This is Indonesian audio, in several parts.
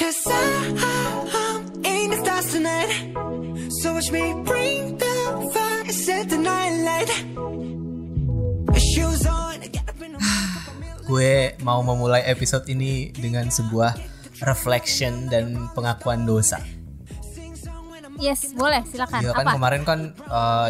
'Cause I'm in the stars tonight. So watch me bring the fire, set the night light. Shoes on, get up in the Gue mau memulai episode ini dengan sebuah reflection dan pengakuan dosa. Yes, boleh, silakan. Iya kan apa? kemarin kan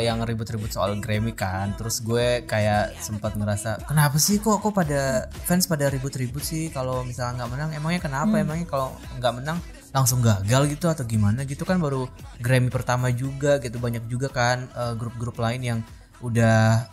yang ribut-ribut soal Grammy kan. Terus gue kayak sempat ngerasa kenapa sih kok pada fans pada ribut-ribut sih kalau misalnya nggak menang. Emangnya kenapa? Emangnya kalau nggak menang langsung gagal gitu atau gimana gitu kan, baru Grammy pertama juga gitu. Banyak juga kan grup-grup lain yang udah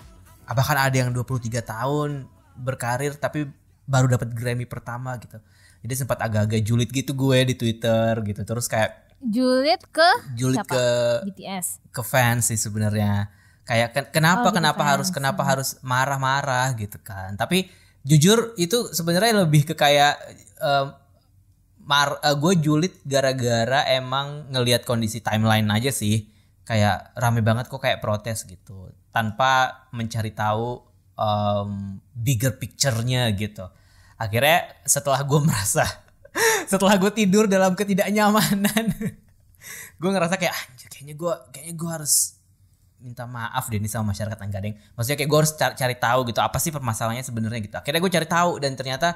bahkan ada yang 23 tahun berkarir tapi baru dapat Grammy pertama gitu. Jadi sempat agak-agak julid gitu gue di Twitter gitu. Terus kayak Julid ke julid siapa? ke BTS. ke fans sih sebenarnya. Kayak kenapa harus marah-marah gitu kan. Tapi jujur itu sebenarnya lebih ke kayak gue julid gara-gara emang ngelihat kondisi timeline aja sih. Kayak rame banget kok kayak protes gitu tanpa mencari tahu bigger picture-nya gitu. Akhirnya setelah gue tidur dalam ketidaknyamanan, gue ngerasa kayak anjir, kayaknya gue harus minta maaf deh nih sama masyarakat Anggadeng. Maksudnya kayak gue harus cari tahu gitu apa sih permasalahannya sebenarnya gitu. Akhirnya gue cari tahu dan ternyata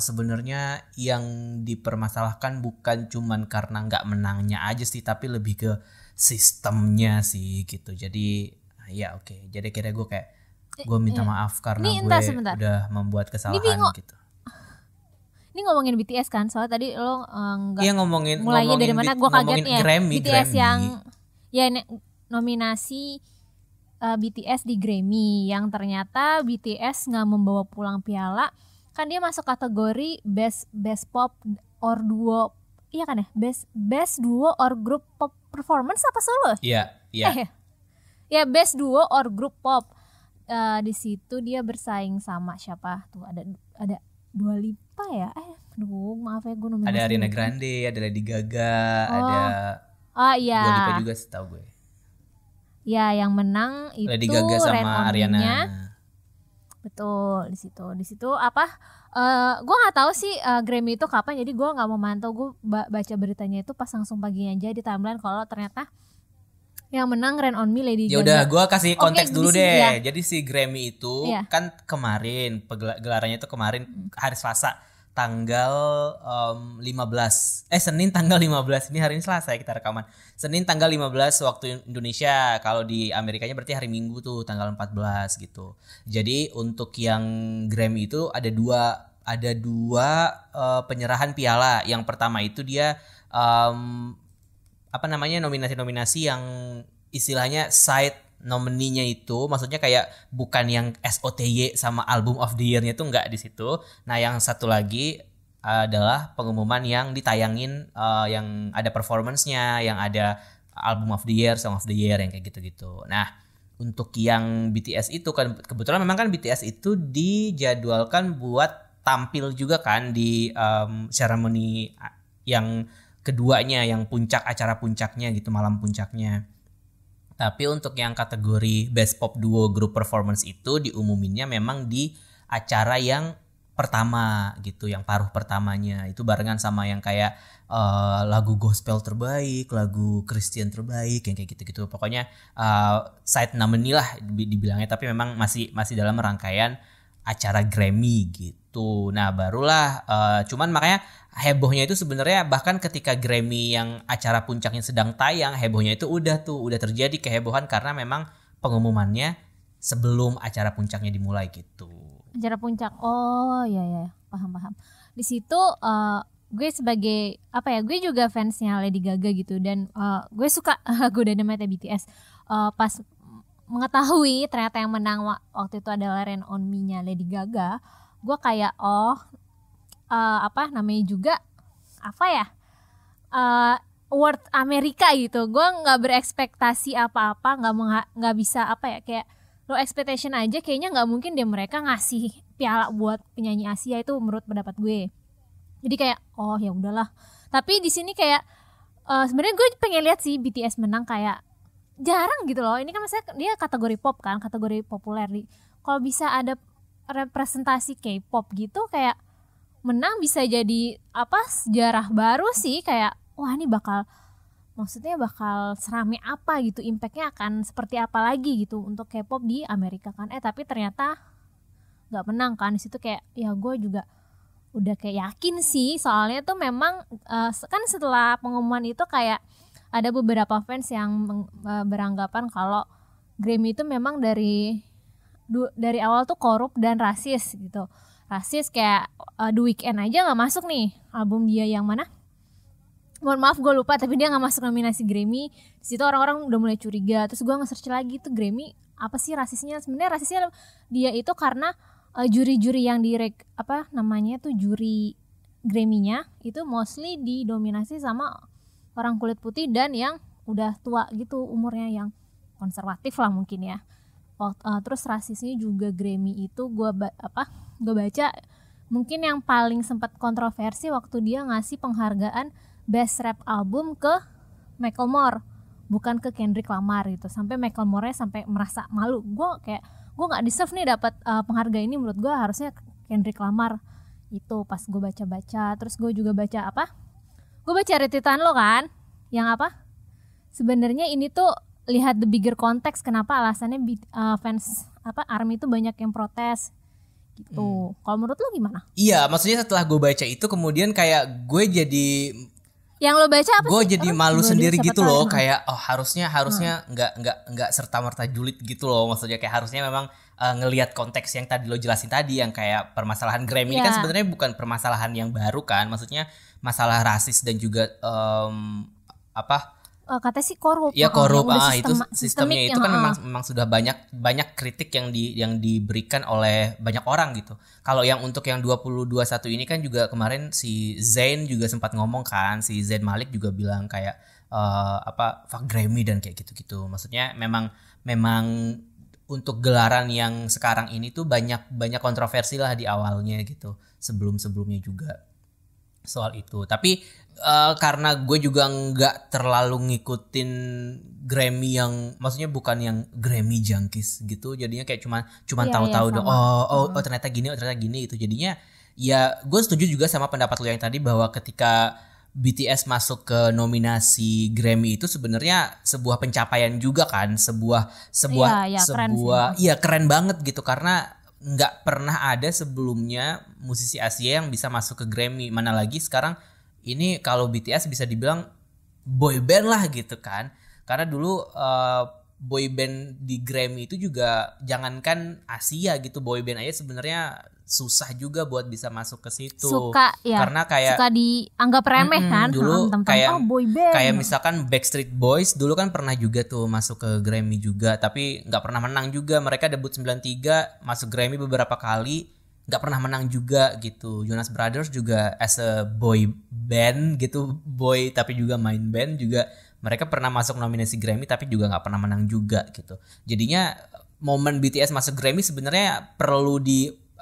sebenarnya yang dipermasalahkan bukan cuman karena nggak menangnya aja sih, tapi lebih ke sistemnya sih gitu. Jadi ya oke. Jadi akhirnya gue kayak gue minta maaf karena gue udah membuat kesalahan gitu. Ini ngomongin BTS kan, soalnya tadi lo Iya ngomongin dari mana gue kaget ya. Grammy. Yang ya nominasi BTS di Grammy yang ternyata BTS nggak membawa pulang piala. Kan dia masuk kategori best pop or duo, iya kan ya, best duo or group pop performance apa solo? Iya. Ya best duo or group pop. Di situ dia bersaing sama siapa tuh, ada Dua Lipa ya, maaf ya gue nominasi. Ada Ariana Grande, ada Lady Gaga, ada iya. Dua Lipa juga setahu gue. Ya yang menang itu Lady Gaga sama Ariana. Betul, di situ apa? Gue nggak tahu sih Grammy itu kapan, jadi gue nggak mau mantau. Gue baca beritanya itu pas langsung paginya aja di timeline kalau ternyata yang menang Rain on Me Lady Gaga. Ya udah, gue kasih konteks dulu deh. Ya. Jadi si Grammy itu kan kemarin gelarannya itu kemarin hari Selasa tanggal 15. Senin tanggal 15. Ini hari ini Selasa ya kita rekaman. Senin tanggal 15 waktu Indonesia. Kalau di Amerikanya berarti hari Minggu tuh tanggal 14 gitu. Jadi untuk yang Grammy itu ada dua penyerahan piala. Yang pertama itu dia nominasi-nominasi yang istilahnya side nominee-nya itu, maksudnya kayak bukan yang SOTY sama Album of the Year-nya itu enggak di situ. Nah, yang satu lagi adalah pengumuman yang ditayangin yang ada performance-nya, yang ada Album of the Year, Song of the Year yang kayak gitu-gitu. Nah, untuk yang BTS itu kan kebetulan memang kan BTS itu dijadwalkan buat tampil juga kan di ceremony yang keduanya, yang acara puncaknya gitu, malam puncaknya. Tapi untuk yang kategori Best Pop Duo Group Performance itu diumuminnya memang di acara yang pertama gitu, yang paruh pertamanya. Itu barengan sama yang kayak lagu gospel terbaik, lagu Christian terbaik, yang kayak gitu-gitu. Pokoknya side nominee lah dibilangnya, tapi memang masih dalam rangkaian acara Grammy gitu. Nah barulah cuman makanya hebohnya itu sebenarnya bahkan ketika Grammy yang acara puncaknya sedang tayang, hebohnya itu udah terjadi kehebohan karena memang pengumumannya sebelum acara puncaknya dimulai gitu. Acara puncak, ya paham. Di situ gue sebagai gue juga fansnya Lady Gaga gitu, dan gue suka lagu Dynamite BTS. Pas mengetahui ternyata yang menang waktu itu adalah Rain on Me-nya Lady Gaga, gue kayak namanya juga award Amerika gitu. Gue nggak berekspektasi apa-apa, nggak bisa kayak low expectation aja. Kayaknya nggak mungkin deh mereka ngasih piala buat penyanyi Asia, itu menurut pendapat gue. Jadi kayak ya udahlah. Tapi di sini kayak sebenarnya gue pengen lihat sih BTS menang, kayak jarang gitu loh. Ini kan maksudnya dia kategori pop kan, kategori populer. Kalau bisa ada representasi K-pop gitu, kayak menang bisa jadi sejarah baru sih, kayak wah ini bakal serame apa gitu, impactnya akan seperti apa lagi gitu untuk K-pop di Amerika kan. Tapi ternyata nggak menang kan. Di situ kayak ya gue juga udah kayak yakin sih, soalnya tuh memang kan setelah pengumuman itu kayak ada beberapa fans yang beranggapan kalau Grammy itu memang dari awal tuh korup dan rasis gitu. Rasis kayak The Weeknd aja nggak masuk nih, album dia yang mana? Mohon maaf gue lupa, tapi dia nggak masuk nominasi Grammy. Di situ orang-orang udah mulai curiga. Terus gue nge-search lagi tuh Grammy apa sih rasisnya? Sebenarnya rasisnya dia itu karena juri-juri yang juri Grammy-nya itu mostly didominasi sama orang kulit putih dan yang udah tua gitu umurnya, yang konservatif lah mungkin ya. Terus rasisnya juga Grammy itu gue baca mungkin yang paling sempat kontroversi waktu dia ngasih penghargaan Best Rap Album ke Macklemore, bukan ke Kendrick Lamar gitu. Sampai Macklemore sampai merasa malu. Gue nggak deserve nih dapat penghargaan ini, menurut gue harusnya Kendrick Lamar. Itu pas gue baca-baca. Terus gue juga baca gue baca retweetan lo kan, yang sebenarnya ini tuh lihat the bigger context, kenapa alasannya fans ARMY itu banyak yang protes gitu. Kalau menurut lo gimana? Iya, maksudnya setelah gue baca itu kemudian kayak gue jadi, yang lo baca apa gue sih? jadi malu sendiri gitu loh, kayak harusnya nggak serta-merta julid gitu loh. Maksudnya kayak harusnya memang ngelihat konteks yang tadi lo jelasin tadi, yang kayak permasalahan Grammy ini kan sebenarnya bukan permasalahan yang baru kan. Maksudnya masalah rasis dan juga kata sih korup. Ya korup, itu sistemnya itu kan memang sudah banyak kritik yang diberikan oleh banyak orang gitu. Kalau yang untuk yang 2021 ini kan juga kemarin si Zayn juga sempat ngomong kan, si Zayn Malik juga bilang kayak fuck Grammy dan kayak gitu-gitu. Maksudnya memang untuk gelaran yang sekarang ini tuh banyak kontroversi lah di awalnya gitu. Sebelumnya juga soal itu. Tapi karena gue juga nggak terlalu ngikutin Grammy yang, maksudnya bukan yang Grammy junkies gitu, jadinya kayak cuma tahu-tahu dong ternyata gini itu. Jadinya ya gue setuju juga sama pendapat lo yang tadi, bahwa ketika BTS masuk ke nominasi Grammy itu sebenarnya sebuah pencapaian juga kan, keren banget gitu, karena nggak pernah ada sebelumnya musisi Asia yang bisa masuk ke Grammy, mana lagi sekarang ini kalau BTS bisa dibilang boy band lah gitu kan. Karena dulu boy band di Grammy itu juga jangankan Asia gitu, boy band aja sebenarnya susah juga buat bisa masuk ke situ. Karena kayak suka dianggap remeh kan dulu, kayak boy band. Kayak misalkan Backstreet Boys dulu kan pernah juga tuh masuk ke Grammy juga, tapi nggak pernah menang juga. Mereka debut 93, masuk Grammy beberapa kali, nggak pernah menang juga gitu. Jonas Brothers juga as a boy band gitu, boy tapi juga main band juga, mereka pernah masuk nominasi Grammy tapi juga nggak pernah menang juga gitu. Jadinya momen BTS masuk Grammy sebenarnya perlu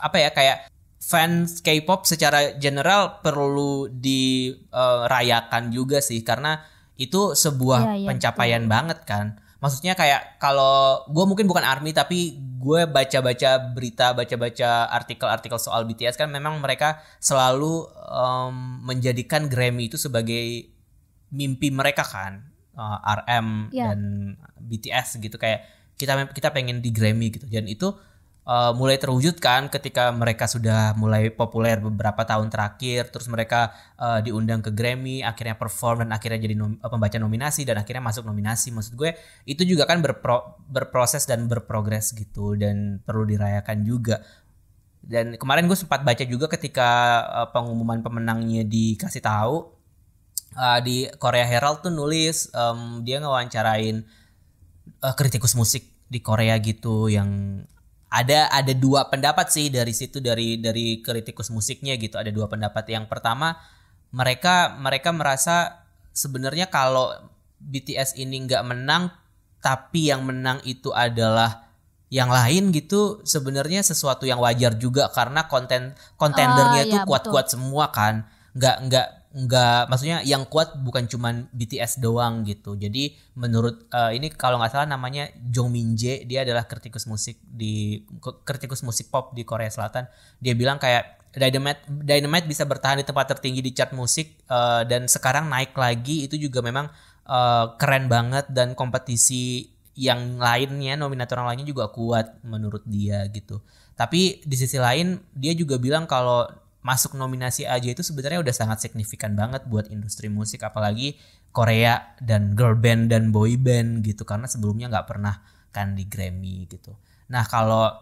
kayak fans K-pop secara general perlu dirayakan juga sih, karena itu sebuah pencapaian banget kan. Maksudnya kayak kalau gue mungkin bukan ARMY, tapi gue baca-baca berita, baca-baca artikel-artikel soal BTS kan, memang mereka selalu menjadikan Grammy itu sebagai mimpi mereka kan, RM dan BTS gitu, kayak kita pengen di Grammy gitu. Dan itu mulai terwujud kan ketika mereka sudah mulai populer beberapa tahun terakhir, terus mereka diundang ke Grammy, akhirnya perform dan akhirnya jadi pembaca nominasi dan akhirnya masuk nominasi. Maksud gue itu juga kan berproses dan berprogres gitu, dan perlu dirayakan juga. Dan kemarin gue sempat baca juga ketika pengumuman pemenangnya dikasih tahu, di Korea Herald tuh nulis, dia ngewawancarain kritikus musik di Korea gitu, yang ada dua pendapat sih dari situ, dari kritikus musiknya gitu. Ada dua pendapat. Yang pertama, mereka merasa sebenarnya kalau BTS ini nggak menang, tapi yang menang itu adalah yang lain gitu, sebenarnya sesuatu yang wajar juga, karena kontendernya itu kuat-kuat semua kan. Nggak, maksudnya yang kuat bukan cuman BTS doang gitu. Jadi menurut ini kalau nggak salah namanya Jong Min-jae, dia adalah kritikus musik pop di Korea Selatan. Dia bilang kayak Dynamite bisa bertahan di tempat tertinggi di chart musik dan sekarang naik lagi, itu juga memang keren banget, dan kompetisi yang lainnya, nominator yang lainnya juga kuat menurut dia gitu. Tapi di sisi lain dia juga bilang kalau masuk nominasi aja itu sebenarnya udah sangat signifikan banget buat industri musik, apalagi Korea dan girl band dan boy band gitu, karena sebelumnya nggak pernah kan di Grammy gitu. Nah kalau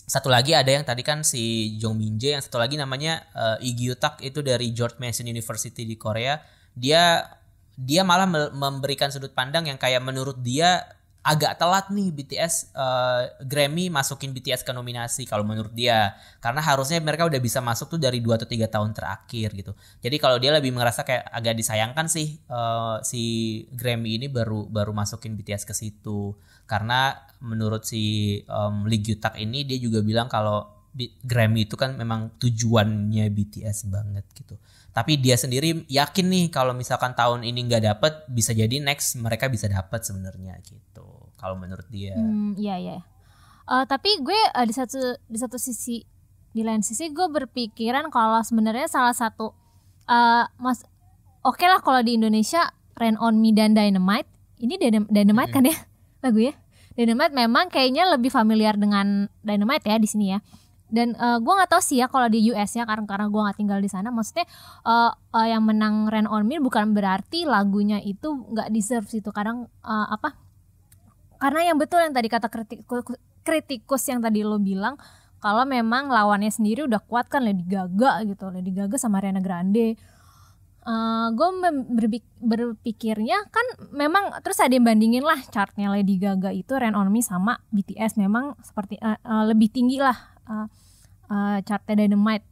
satu lagi ada yang tadi kan si Jong Min Jae, yang satu lagi namanya Lee Gyu Tak, itu dari George Mason University di Korea. Dia malah memberikan sudut pandang yang kayak menurut dia agak telat nih BTS, Grammy masukin BTS ke nominasi kalau menurut dia, karena harusnya mereka udah bisa masuk tuh dari 2 atau 3 tahun terakhir gitu. Jadi kalau dia lebih merasa kayak agak disayangkan sih si Grammy ini baru masukin BTS ke situ, karena menurut si Lee Gyu Tak ini dia juga bilang kalau Grammy itu kan memang tujuannya BTS banget gitu. Tapi dia sendiri yakin nih kalau misalkan tahun ini nggak dapet, bisa jadi next mereka bisa dapet sebenarnya gitu. Kalau menurut dia. Iya. Tapi gue di satu sisi, di lain sisi gue berpikiran kalau sebenarnya salah satu oke lah kalau di Indonesia Rain on Me dan Dynamite. Ini Dynamite kan ya lagu ya. Dynamite memang kayaknya lebih familiar dengan Dynamite ya di sini ya. Dan gue nggak tahu sih ya kalau di US ya, karena gue nggak tinggal di sana. Maksudnya yang menang Rain on Me bukan berarti lagunya itu nggak deserve itu. Kadang karena yang betul yang tadi kata kritikus yang tadi lo bilang, kalau memang lawannya sendiri udah kuat kan, Lady Gaga gitu, Lady Gaga sama Ariana Grande. Gue berpikirnya kan memang, terus ada yang bandingin lah chartnya Lady Gaga itu Rain on Me sama BTS, memang seperti lebih tinggi lah chartnya Dynamite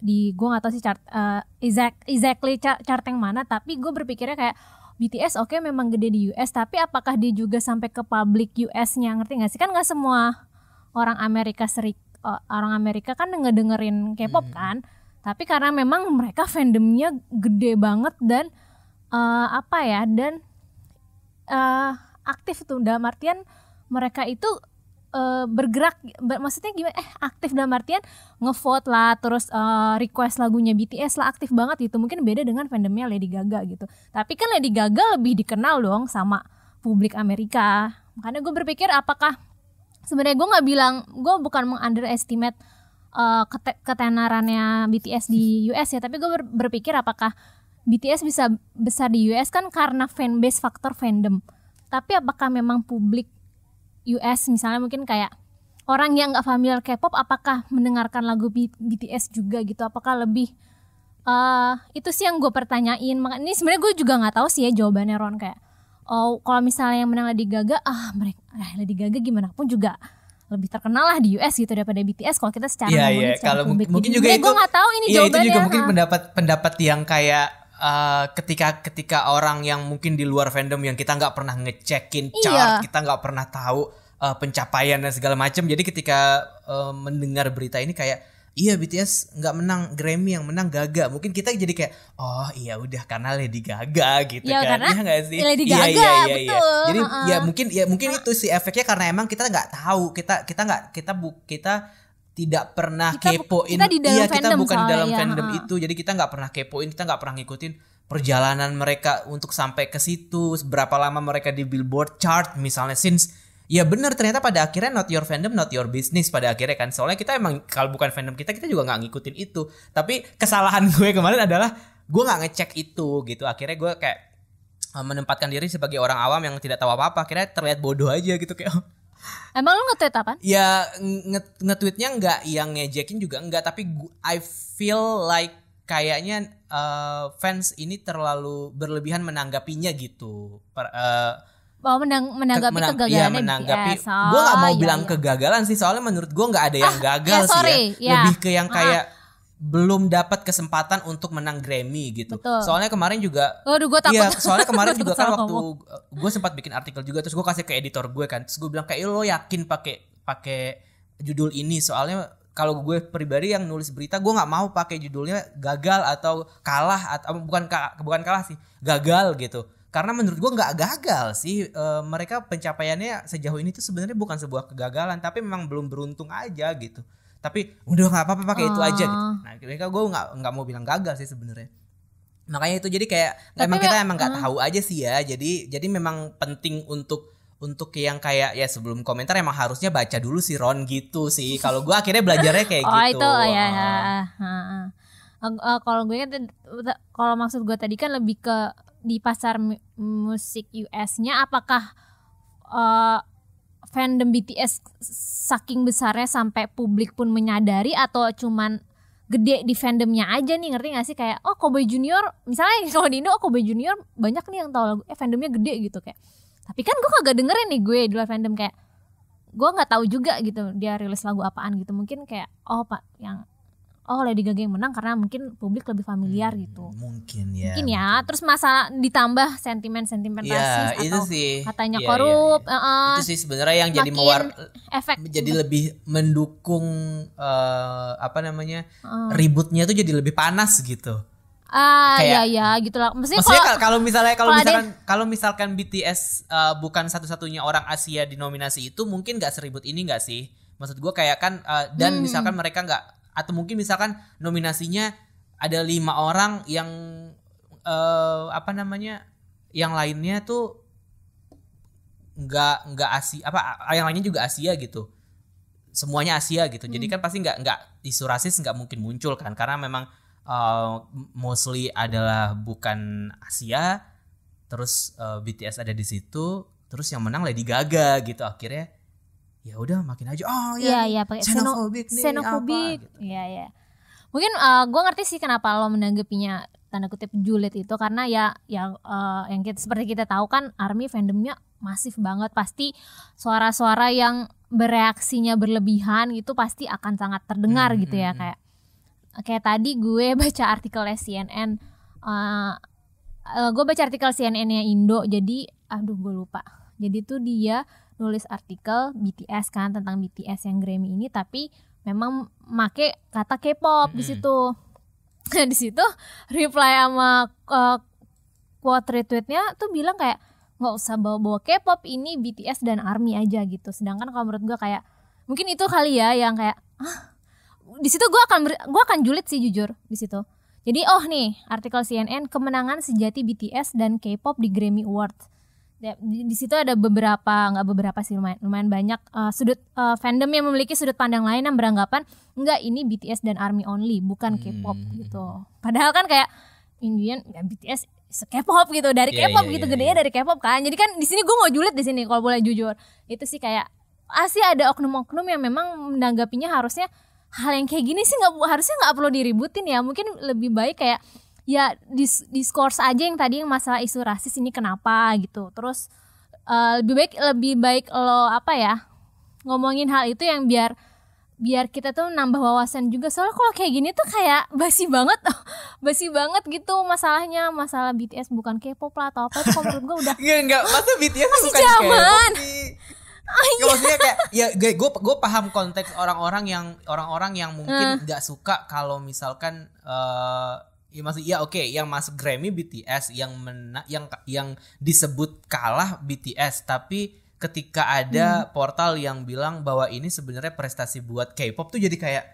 di, gue nggak tahu sih chart exactly chart yang mana, tapi gue berpikirnya kayak BTS oke, memang gede di US, tapi apakah dia juga sampai ke publik US-nya, ngerti nggak sih? Kan nggak semua orang Amerika kan ngedengerin K-pop kan, tapi karena memang mereka fandomnya gede banget dan aktif tuh, dalam artian mereka itu bergerak, maksudnya gimana? Aktif dalam artian ngevote lah, terus request lagunya BTS lah, aktif banget gitu. Mungkin beda dengan fandomnya Lady Gaga gitu. Tapi kan Lady Gaga lebih dikenal dong sama publik Amerika. Makanya gue berpikir apakah sebenarnya gue nggak bilang, gue bukan meng-underestimate ketenarannya BTS di US ya, tapi gue berpikir apakah BTS bisa besar di US kan karena fanbase, faktor fandom. Tapi apakah memang publik US misalnya mungkin kayak orang yang nggak familiar K-pop, apakah mendengarkan lagu BTS juga gitu? Apakah lebih itu sih yang gue pertanyain. Makanya ini sebenarnya gue juga nggak tahu sih ya jawabannya, Ron, kayak kalau misalnya yang menang Lady Gaga, Lady Gaga gimana pun juga lebih terkenal lah di US gitu daripada BTS kalau kita secara ngomongin secara publik. Mungkin juga itu, gue nggak tahu ini jawabannya. Itu juga mungkin pendapat yang kayak ketika orang yang mungkin di luar fandom yang kita nggak pernah ngecekin chart, kita nggak pernah tahu pencapaian dan segala macam. Jadi ketika mendengar berita ini kayak, iya BTS nggak menang Grammy, yang menang Gaga. Mungkin kita jadi kayak, oh iya udah karena Lady Gaga gitu ya, kan. Iya nggak sih? Lady Gaga, betul. Jadi mungkin itu sih efeknya, karena emang kita nggak tahu, kita tidak pernah kepoin. Kita bukan di dalam fandom itu. Jadi kita nggak pernah kepoin, kita nggak pernah ngikutin perjalanan mereka untuk sampai ke situ. Berapa lama mereka di Billboard chart misalnya, ya benar, ternyata pada akhirnya not your fandom, not your business pada akhirnya kan. Soalnya kita emang kalau bukan fandom kita juga nggak ngikutin itu. Tapi kesalahan gue kemarin adalah gue nggak ngecek itu gitu. Akhirnya gue kayak menempatkan diri sebagai orang awam yang tidak tahu apa-apa. Akhirnya terlihat bodoh aja gitu kayak. Emang lu nge-tweet apaan? Ya nge-tweetnya nggak yang ngejekin juga enggak, tapi I feel like kayaknya fans ini terlalu berlebihan menanggapinya gitu. Menanggapi kegagalannya BTS. Gue gak mau bilang kegagalan sih, soalnya menurut gue gak ada yang gagal sih ya. Lebih ke yang kayak belum dapat kesempatan untuk menang Grammy gitu. Betul. Soalnya kemarin juga, gue takut. Iya, soalnya kemarin juga kan waktu gue sempat bikin artikel juga, terus gue kasih ke editor gue kan, terus gue bilang kayak, lo yakin pakai judul ini? Soalnya kalau gue pribadi yang nulis berita, gue nggak mau pakai judulnya gagal atau kalah, atau bukan kalah sih, gagal gitu. Karena menurut gue nggak gagal sih, mereka pencapaiannya sejauh ini tuh sebenarnya bukan sebuah kegagalan, tapi memang belum beruntung aja gitu. tapi udah nggak apa-apa pakai itu aja gitu. Oh. Nah mereka gue nggak mau bilang gagal sih sebenarnya. Makanya itu jadi kayak Tapi emang kita emang nggak tahu aja sih ya. Jadi memang penting untuk yang kayak ya sebelum komentar emang harusnya baca dulu sih Ron gitu sih. Kalau gue akhirnya belajarnya kayak Oh gitu. itu ya. Kalau gue kan kalau maksud gue tadi kan lebih ke di pasar musik US-nya, apakah fandom BTS saking besarnya sampai publik pun menyadari, atau cuman gede di fandomnya aja nih, ngerti gak sih? Kayak Cowboy Junior misalnya, kalau di Indo Cowboy Junior banyak nih yang tahu lagu fandomnya gede gitu kayak. Tapi kan gue kagak dengerin nih gue di luar fandom, kayak gue nggak tahu juga gitu dia rilis lagu apaan gitu. Mungkin kayak Lady Gaga yang menang karena mungkin publik lebih familiar gitu. Mungkin ya. Terus masalah ditambah sentimen rasis itu atau sih. katanya korup. Itu sih sebenarnya yang jadi efek jadi lebih mendukung ributnya tuh jadi lebih panas gitu. Ya gitulah. Maksudnya kalau misalkan BTS bukan satu-satunya orang Asia di nominasi itu, mungkin nggak seribut ini nggak sih? Maksud gue kayak kan dan misalkan mereka nggak, atau mungkin misalkan nominasinya ada 5 orang yang yang lainnya tuh nggak Asia, yang lainnya juga Asia gitu, semuanya Asia gitu. Jadi kan pasti nggak isu rasis nggak mungkin muncul kan, karena memang mostly adalah bukan Asia, terus BTS ada di situ, terus yang menang Lady Gaga gitu. Akhirnya ya udah makin aja pakai xenophobic gitu. Iya. Mungkin gue ngerti sih kenapa lo menanggapinya tanda kutip julid itu, karena yang seperti kita tahu kan ARMY fandomnya masif banget, pasti suara-suara yang bereaksinya berlebihan itu pasti akan sangat terdengar gitu ya. Kayak tadi gue baca artikelnya CNN, gue baca artikel CNN-nya Indo, jadi gue lupa. Jadi tuh dia nulis artikel BTS kan, tentang BTS yang Grammy ini, tapi memang make kata K-pop di situ. Di situ reply sama quote retweetnya tuh bilang kayak nggak usah bawa-bawa K-pop, ini BTS dan ARMY aja gitu. Sedangkan kalau menurut gue kayak mungkin itu kali ya yang kayak di situ gue akan julid sih jujur di situ. Jadi nih artikel CNN, kemenangan sejati BTS dan K-pop di Grammy Awards. Di situ ada nggak beberapa sih, lumayan banyak sudut fandom yang memiliki sudut pandang lain yang beranggapan enggak, ini BTS dan ARMY only, bukan K-pop gitu. Padahal kan kayak Indian ya BTS K-pop gitu, dari K-pop gitu, gedenya dari K-pop kan. Jadi kan di sini gue mau julid di sini kalau boleh jujur. Itu sih kayak sih ada oknum-oknum yang memang menanggapinya harusnya hal yang kayak gini sih harusnya nggak perlu diributin ya. Mungkin lebih baik kayak ya diskurs aja yang tadi yang masalah isu rasis ini kenapa gitu. Terus lebih baik lo ngomongin hal itu yang biar kita tuh nambah wawasan juga. Soalnya kalau kayak gini tuh kayak basi banget gitu masalahnya. Masalah BTS bukan K-pop lah atau apa, itu menurut gue udah enggak masa BTS masih bukan zaman. K-pop sih. Maksudnya kayak ya gue paham konteks orang-orang yang mungkin nggak suka kalau misalkan yang masuk Grammy BTS, yang disebut kalah BTS, tapi ketika ada portal yang bilang bahwa ini sebenarnya prestasi buat K-pop tuh jadi kayak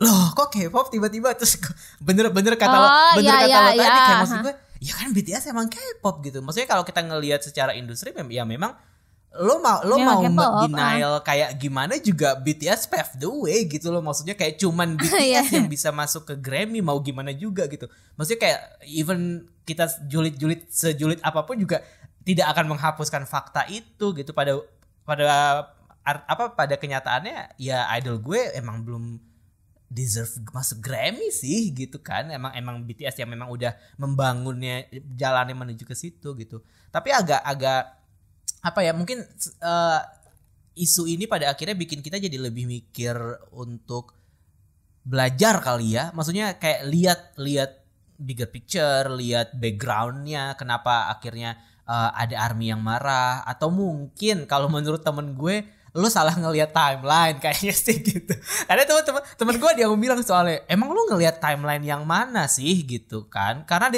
loh kok K-pop tiba-tiba, terus bener-bener kata lo tadi kayak maksud gue ya kan BTS emang K-pop gitu. Maksudnya kalau kita ngelihat secara industri ya memang lo mau denial kayak gimana juga BTS paved the way gitu loh. Maksudnya kayak cuman BTS yang bisa masuk ke Grammy, mau gimana juga gitu. Maksudnya kayak even kita sejulit apapun juga tidak akan menghapuskan fakta itu gitu. Pada kenyataannya ya idol gue emang belum deserve masuk Grammy sih gitu kan. Emang BTS yang memang udah membangunnya jalannya menuju ke situ gitu. Tapi agak mungkin isu ini pada akhirnya bikin kita jadi lebih mikir untuk belajar kali ya. Maksudnya kayak lihat bigger picture, lihat backgroundnya, kenapa akhirnya ada ARMY yang marah. Atau mungkin kalau menurut temen gue, lu salah ngelihat timeline kayaknya sih gitu. Karena temen gue dia bilang soalnya, emang lu ngelihat timeline yang mana sih gitu kan? Karena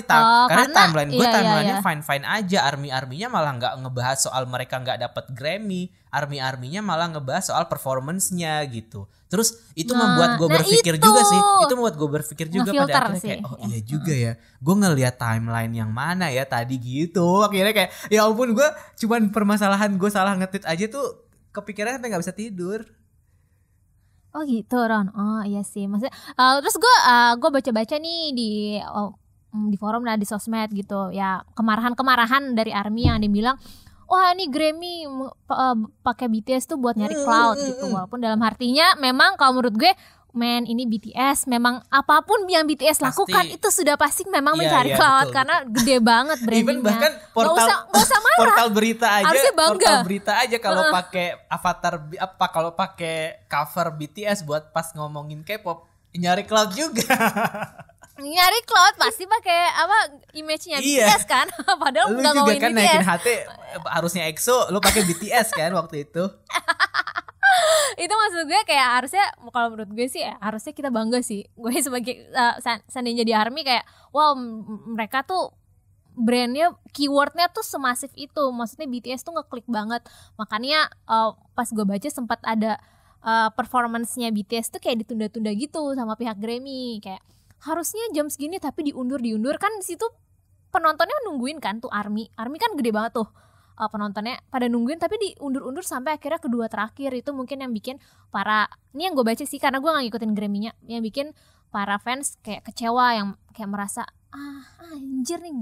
timeline gue timelinenya fine aja, ARMY-nya malah nggak ngebahas soal mereka nggak dapat Grammy ARMY-ARMY-nya malah ngebahas soal performance-nya gitu. Terus itu Nah, membuat gue berpikir itu. juga sih. Itu membuat gue berpikir juga pada Ngefilter akhirnya sih. kayak oh iya juga ya. Gue ngelihat timeline yang mana ya tadi gitu. Akhirnya kayak ya ampun gue cuman permasalahan gue salah nge-tweet aja tuh kepikiran sampai gak bisa tidur. Oh gitu Ron. Oh iya sih. Maksudnya terus gue baca-baca nih di forum lah, di sosmed gitu. Ya kemarahan dari ARMY yang dibilang wah ini Grammy pakai BTS tuh buat nyari cloud gitu. Walaupun dalam artinya memang kalau menurut gue ini BTS memang apapun yang BTS lakukan itu sudah pasti memang Iya, mencari iya, cloud betul, karena gede banget brandingnya. Even bahkan nggak usah marah. portal berita aja, Harusnya bangga. portal berita aja kalau pakai avatar kalau pakai cover BTS buat pas ngomongin K-pop nyari cloud juga. Nyari cloud pasti pakai image-nya Iya. BTS kan. Padahal Lu nggak juga ngomongin kan BTS. naikin HT harusnya EXO, lu pakai BTS kan waktu itu. Itu maksud gue kayak harusnya kalau menurut gue sih harusnya kita bangga sih. Gue sebagai seandainya di ARMY kayak wow mereka tuh brandnya keywordnya tuh semasif itu. Maksudnya BTS tuh ngeklik banget. Makanya pas gue baca sempat ada performance-nya BTS tuh kayak ditunda-tunda gitu sama pihak Grammy. Kayak harusnya jam segini tapi diundur kan di situ penontonnya nungguin kan tuh ARMY kan gede banget tuh. Penontonnya pada nungguin tapi diundur-undur sampai akhirnya kedua terakhir. Itu mungkin yang bikin ini yang gue baca sih karena gue gak ngikutin Grammy-nya, yang bikin para fans kayak kecewa, yang kayak merasa anjir nih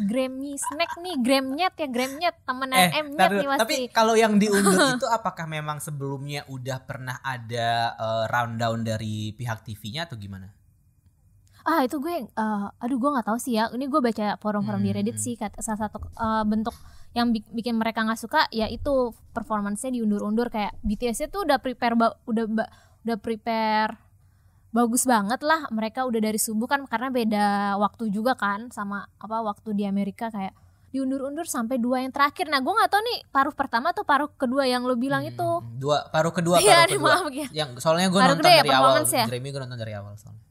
Grammy snack nih, Gramnyet temenan Mnyet nih pasti. Tapi kalau yang diundur itu apakah memang sebelumnya udah pernah ada rundown dari pihak TV-nya atau gimana? Itu gue gue nggak tahu sih ya. Ini gue baca forum-forum di Reddit sih, salah satu bentuk yang bikin mereka nggak suka ya itu performance-nya diundur-undur. Kayak BTS itu udah prepare bagus banget lah, mereka udah dari subuh kan karena beda waktu juga kan sama waktu di Amerika, kayak diundur-undur sampai 2 yang terakhir. Nah gue nggak tahu nih paruh pertama atau paruh kedua yang lo bilang itu. Paruh kedua. Iya, maaf ya. Yang soalnya gue nonton kedua ya, dari awal, ya? Grammy gue nonton dari awal soalnya.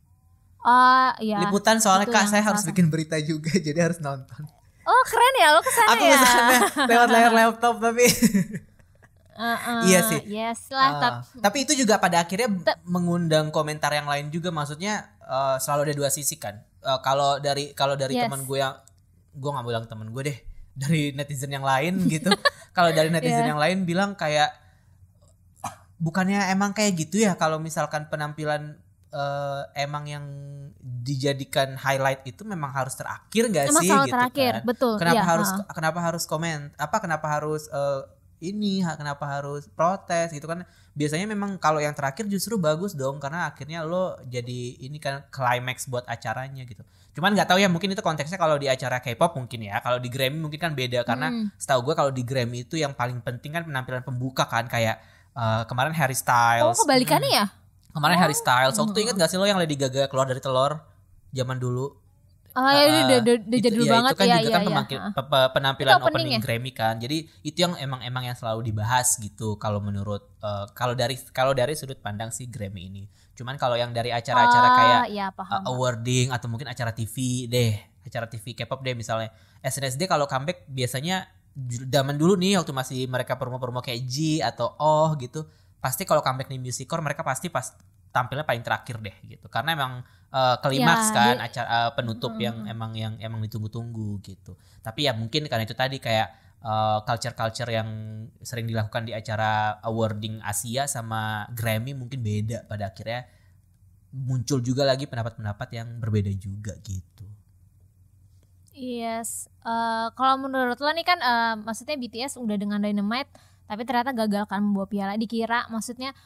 Iya. Liputan soalnya Itu Kak, yang saya harus salah. bikin berita juga jadi harus nonton. Oh keren ya, lo kesana Aku ya. kesana lewat layar laptop tapi. Iya sih. Yes lah. Tapi itu juga pada akhirnya mengundang komentar yang lain juga. Maksudnya selalu ada dua sisi kan. Kalau dari Yes. teman gue yang gue nggak bilang teman gue deh, dari netizen yang lain gitu. Kalau dari netizen yang lain bilang kayak bukannya emang kayak gitu ya kalau misalkan penampilan emang yang dijadikan highlight itu memang harus terakhir nggak sih selalu gitu terakhir, kan? betul. Kenapa Iya, harus kenapa harus komen? Kenapa harus kenapa harus protes gitu kan? Biasanya memang kalau yang terakhir justru bagus dong karena akhirnya lo jadi ini kan climax buat acaranya gitu. Cuman nggak tahu ya, mungkin itu konteksnya kalau di acara K-pop mungkin ya. Kalau di Grammy mungkin kan beda karena setahu gue kalau di Grammy itu yang paling penting kan penampilan pembuka kan, kayak kemarin Harry Styles. Kebalikannya ya? Kemarin Harry Styles. Waktu itu inget gak sih lo yang Lady Gaga keluar dari telur zaman dulu? Ya udah jadul banget itu kan ya. juga kan penampilan Itu opening openingnya. Grammy kan. Jadi itu yang emang yang selalu dibahas gitu kalau menurut kalau dari sudut pandang si Grammy ini. Cuman kalau yang dari acara-acara kayak paham. awarding atau mungkin acara TV acara TV K-pop deh misalnya. SNSD kalau comeback biasanya zaman dulu nih waktu masih mereka promo-promo kayak G atau gitu. Pasti kalau comeback di Musicor mereka pasti pas tampilnya paling terakhir deh gitu. Karena emang klimaks kan acara penutup yang emang ditunggu-tunggu gitu. Tapi ya mungkin karena itu tadi kayak culture yang sering dilakukan di acara awarding Asia sama Grammy mungkin beda, pada akhirnya muncul juga lagi pendapat-pendapat yang berbeda juga gitu. Yes. Kalau menurut lo nih kan maksudnya BTS udah dengan Dynamite tapi ternyata gagal kan membawa piala. Dikira maksudnya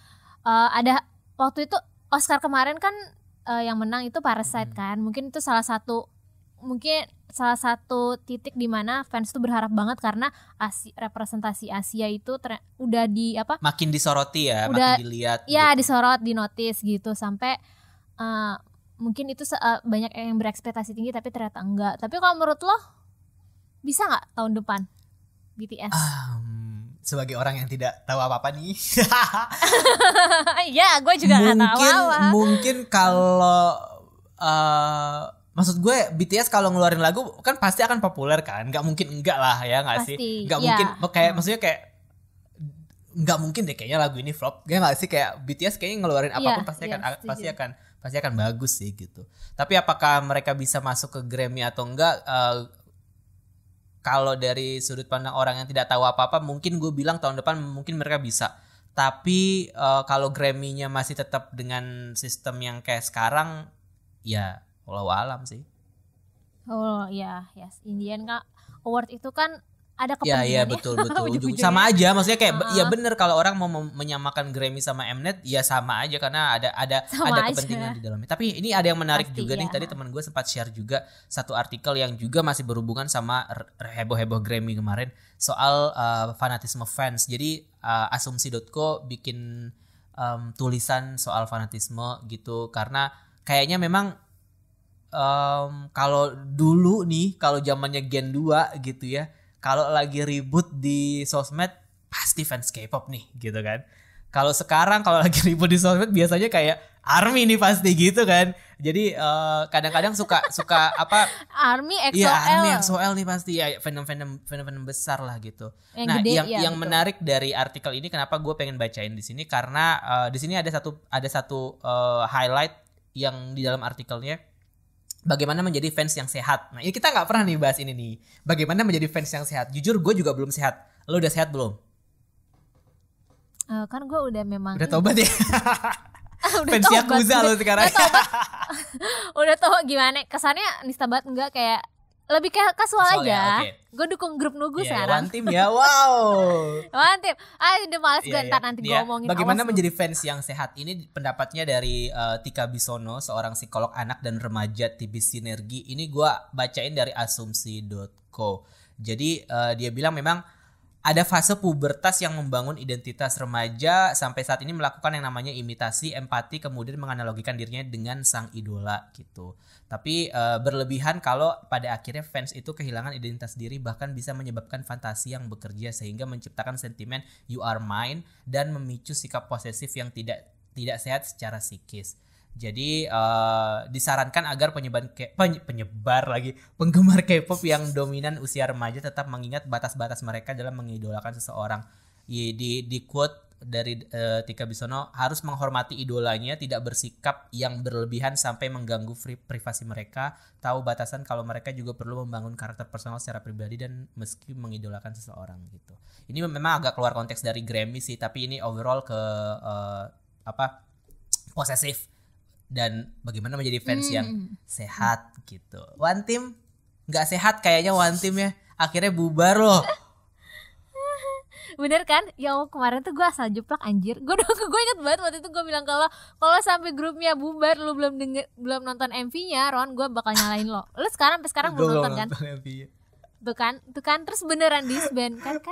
ada waktu itu Oscar kemarin kan yang menang itu Parasite kan. Mungkin itu salah satu titik di mana fans tuh berharap banget karena representasi Asia itu udah makin disoroti ya, udah, makin dilihat. Ya gitu. disorot, dinotis gitu sampai mungkin itu banyak yang berekspektasi tinggi tapi ternyata enggak. Tapi kalau menurut lo bisa nggak tahun depan BTS? Sebagai orang yang tidak tahu apa-apa nih. Ya, gue juga nggak tahu apa. Mungkin kalau maksud gue BTS kalau ngeluarin lagu kan pasti akan populer kan, nggak mungkin enggak lah ya nggak sih? Nggak mungkin kayak maksudnya kayak nggak mungkin deh kayaknya lagu ini flop. Gak nggak sih, kayak BTS kayaknya ngeluarin apapun pasti akan bagus sih gitu. Tapi apakah mereka bisa masuk ke Grammy atau enggak? Kalau dari sudut pandang orang yang tidak tahu apa-apa, mungkin gue bilang tahun depan mungkin mereka bisa. Tapi kalau Grammy-nya masih tetap dengan sistem yang kayak sekarang, ya walau alam sih. Oh ya, yes. Indian Kak, award itu kan ada Ya kepentingannya. betul. Ujung-ujungnya. Sama aja, maksudnya kayak ya bener kalau orang mau menyamakan Grammy sama Mnet ya sama aja karena ada Sama kepentingan aja. di dalamnya. Tapi ini ada yang menarik Pasti, juga nih, ya. tadi teman gue sempat share juga satu artikel yang juga masih berhubungan sama heboh-heboh Grammy kemarin soal fanatisme fans. Jadi asumsi.co bikin tulisan soal fanatisme gitu karena kayaknya memang kalau dulu nih, kalau zamannya Gen 2 gitu ya, kalau lagi ribut di sosmed pasti fans K-pop nih gitu kan. Kalau sekarang kalau lagi ribut di sosmed biasanya kayak ARMY nih pasti gitu kan. Jadi kadang-kadang suka apa ARMY, EXO-L. Iya, ARMY EXO-L nih pasti ya, fandom besar lah gitu. Yang Nah, gede, yang ya, yang betul. menarik dari artikel ini kenapa gue pengen bacain di sini karena di sini ada satu highlight yang di dalam artikelnya. Bagaimana menjadi fans yang sehat. Nah, ini kita nggak pernah nih bahas ini nih. Bagaimana menjadi fans yang sehat. Jujur gue juga belum sehat. Lo udah sehat belum? Kan gue udah memang Udah tobat ya? udah Fans Yakuza lo sekarang. udah tobat gimana? Kesannya nista banget enggak, kayak lebih kayak kasual Kasual ya, aja. oke. Gue dukung grup Nugu Iya, sekarang. one team ya. Wow. Mantap. Udah males gue Iya, ntar iya. nanti gue Iya. omongin. Bagaimana awas lu. menjadi fans yang sehat? Ini pendapatnya dari Tika Bisono, seorang psikolog anak dan remaja TV Sinergi. Ini gue bacain dari asumsi.co. Jadi dia bilang memang ada fase pubertas yang membangun identitas remaja sampai saat ini melakukan yang namanya imitasi, empati, kemudian menganalogikan dirinya dengan sang idola gitu. Tapi berlebihan kalau pada akhirnya fans itu kehilangan identitas diri, bahkan bisa menyebabkan fantasi yang bekerja sehingga menciptakan sentimen you are mine dan memicu sikap posesif yang tidak sehat secara psikis. Jadi disarankan agar penggemar K-pop yang dominan usia remaja tetap mengingat batas-batas mereka dalam mengidolakan seseorang. Di quote dari Tika Bisono, harus menghormati idolanya, tidak bersikap yang berlebihan sampai mengganggu privasi mereka, tahu batasan kalau mereka juga perlu membangun karakter personal secara pribadi dan meski mengidolakan seseorang gitu. Ini memang agak keluar konteks dari Grammy sih, tapi ini overall ke posesif dan bagaimana menjadi fans yang sehat gitu. One Team nggak sehat kayaknya, One Team ya akhirnya bubar loh. Bener kan? Ya Allah, kemarin tuh gue asal jeplak anjir. Gue inget banget waktu itu gue bilang kalau sampai grupnya bubar lu belum nonton MV-nya, Ron, gue bakal nyalain lo. Lu sampai sekarang belum nonton kan? Tuh kan terus beneran disband kan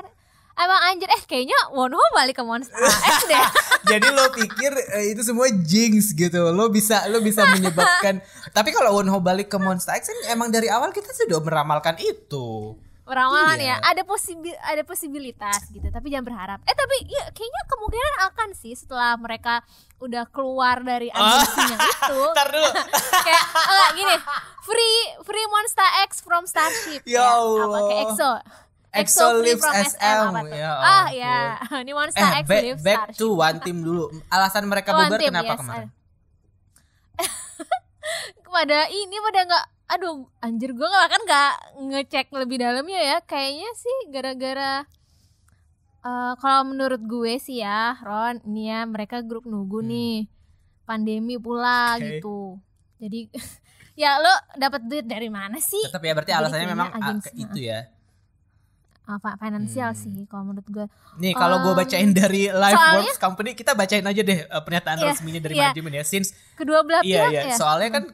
emang anjir, kayaknya Wonho balik ke Monster X deh. Jadi lo pikir itu semua jinx gitu. Lo bisa menyebabkan. Tapi kalau Wonho balik ke Monster X kan emang dari awal kita sudah meramalkan itu. Ramalan Iya. ya, ada posibilitas gitu, tapi jangan berharap. Tapi ya kayaknya kemungkinan akan sih setelah mereka udah keluar dari agensinya itu. Ntar dulu. Kayak gini, free Monster X from Starship. Ya Allah. Apa kayak EXO free lives from SM. apa tuh? Ya Ya, ini Monster X lives back Starship. to One Team dulu. Alasan mereka One bubar Team, kenapa yes. kemarin? Pada nggak, aduh anjir, gue nggak ngecek lebih dalamnya ya. Kayaknya sih gara-gara kalau menurut gue sih ya, Ron, ini ya mereka grup Nugu nih, pandemi pula Oke. gitu. Jadi ya lo dapat duit dari mana sih? Tetap ya berarti Jadi alasannya kayaknya memang agensi, itu ya. Finansial sih kalau menurut gue. Nih kalau gue bacain dari soalnya- LifeWorks Company, kita bacain aja deh pernyataan Iya, resminya dari iya. manajemen ya. Since Kedua belah pihak iya. ya. Soalnya kan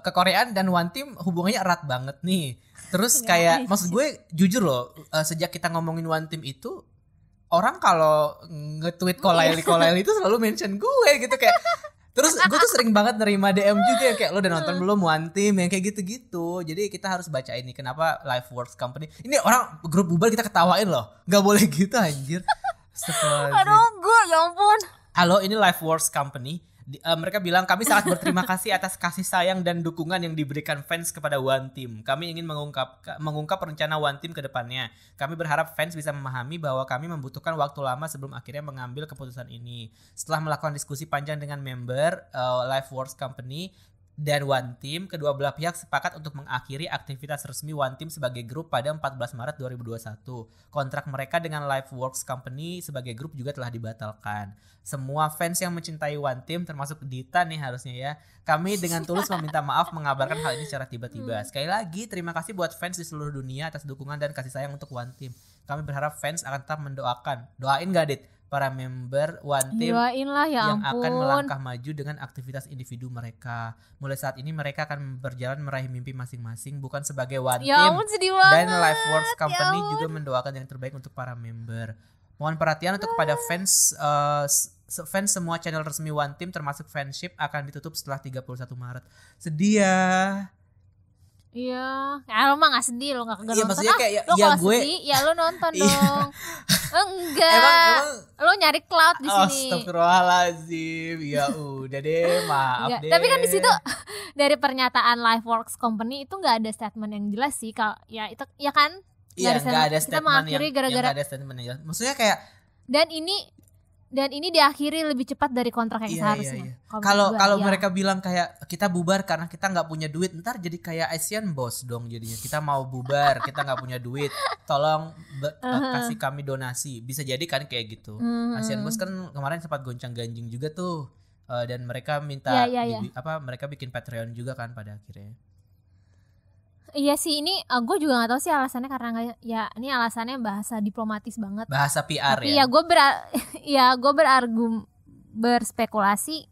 kekoreaan dan One Team hubungannya erat banget nih. Terus Iya, kayak iya. maksud gue jujur loh, sejak kita ngomongin One Team itu orang kalau nge-tweet Kolaili itu selalu mention gue gitu kayak. Terus gue tuh sering banget nerima DM juga yang kayak lo udah nonton belum One Team yang kayak gitu-gitu. Jadi kita harus baca ini kenapa LifeWorks Company. Ini orang grup bubar kita ketawain loh. Gak boleh gitu anjir. Astagfirullahaladzim. Aduh gue, ya ampun. Halo, ini LifeWorks Company Mereka bilang kami sangat berterima kasih atas kasih sayang dan dukungan yang diberikan fans kepada One Team. Kami ingin mengungkap rencana One Team ke depannya. Kami berharap fans bisa memahami bahwa kami membutuhkan waktu lama sebelum akhirnya mengambil keputusan ini. Setelah melakukan diskusi panjang dengan member LifeWorks Company dan One Team, kedua belah pihak sepakat untuk mengakhiri aktivitas resmi One Team sebagai grup pada 14 Maret 2021. Kontrak mereka dengan LifeWorks Company sebagai grup juga telah dibatalkan. Semua fans yang mencintai One Team, termasuk Dita nih harusnya ya, kami dengan tulus meminta maaf mengabarkan hal ini secara tiba-tiba. Sekali lagi, terima kasih buat fans di seluruh dunia atas dukungan dan kasih sayang untuk One Team. Kami berharap fans akan tetap mendoakan. Doain gak, Dit? Para member One Team Doainlah, ya yang ampun. akan melangkah maju dengan aktivitas individu mereka. Mulai saat ini mereka akan berjalan meraih mimpi masing-masing, bukan sebagai One Ya Team. ampun, sedih banget. Dan LifeWorks Company Ya juga mendoakan yang terbaik untuk para member. Mohon perhatian untuk kepada fans fans semua channel resmi One Team termasuk fanship akan ditutup setelah 31 Maret. Sedih ya. Iya, lo mah gak sedih, lo gak Iya, nonton. maksudnya kayak lo ya kalau gue sedih, ya lo nonton Iya. dong. Enggak. Emang Lo nyari cloud di sini. Astagfirullahaladzim. Ya udah deh, maaf Enggak. deh. Tapi kan di situ dari pernyataan LifeWorks Company itu nggak ada statement yang jelas sih. Kalau ya itu ya kan. Iya, nggak ada kita statement mengakhiri yang gara-gara nggak ada statement yang jelas. Maksudnya kayak dan ini diakhiri lebih cepat dari kontrak yang seharusnya. Kalau mereka bilang kayak kita bubar karena kita nggak punya duit, ntar jadi kayak Asian Boss dong jadinya. Kita mau bubar, kita nggak punya duit, tolong kasih kami donasi. Bisa jadi kan kayak gitu. Asian Boss kan kemarin sempat goncang-ganjing juga tuh, dan mereka minta mereka bikin Patreon juga kan pada akhirnya. Iya sih, ini gue juga nggak tahu sih alasannya, karena ya ini alasannya bahasa diplomatis banget. Bahasa PR. Tapi ya. gue berspekulasi,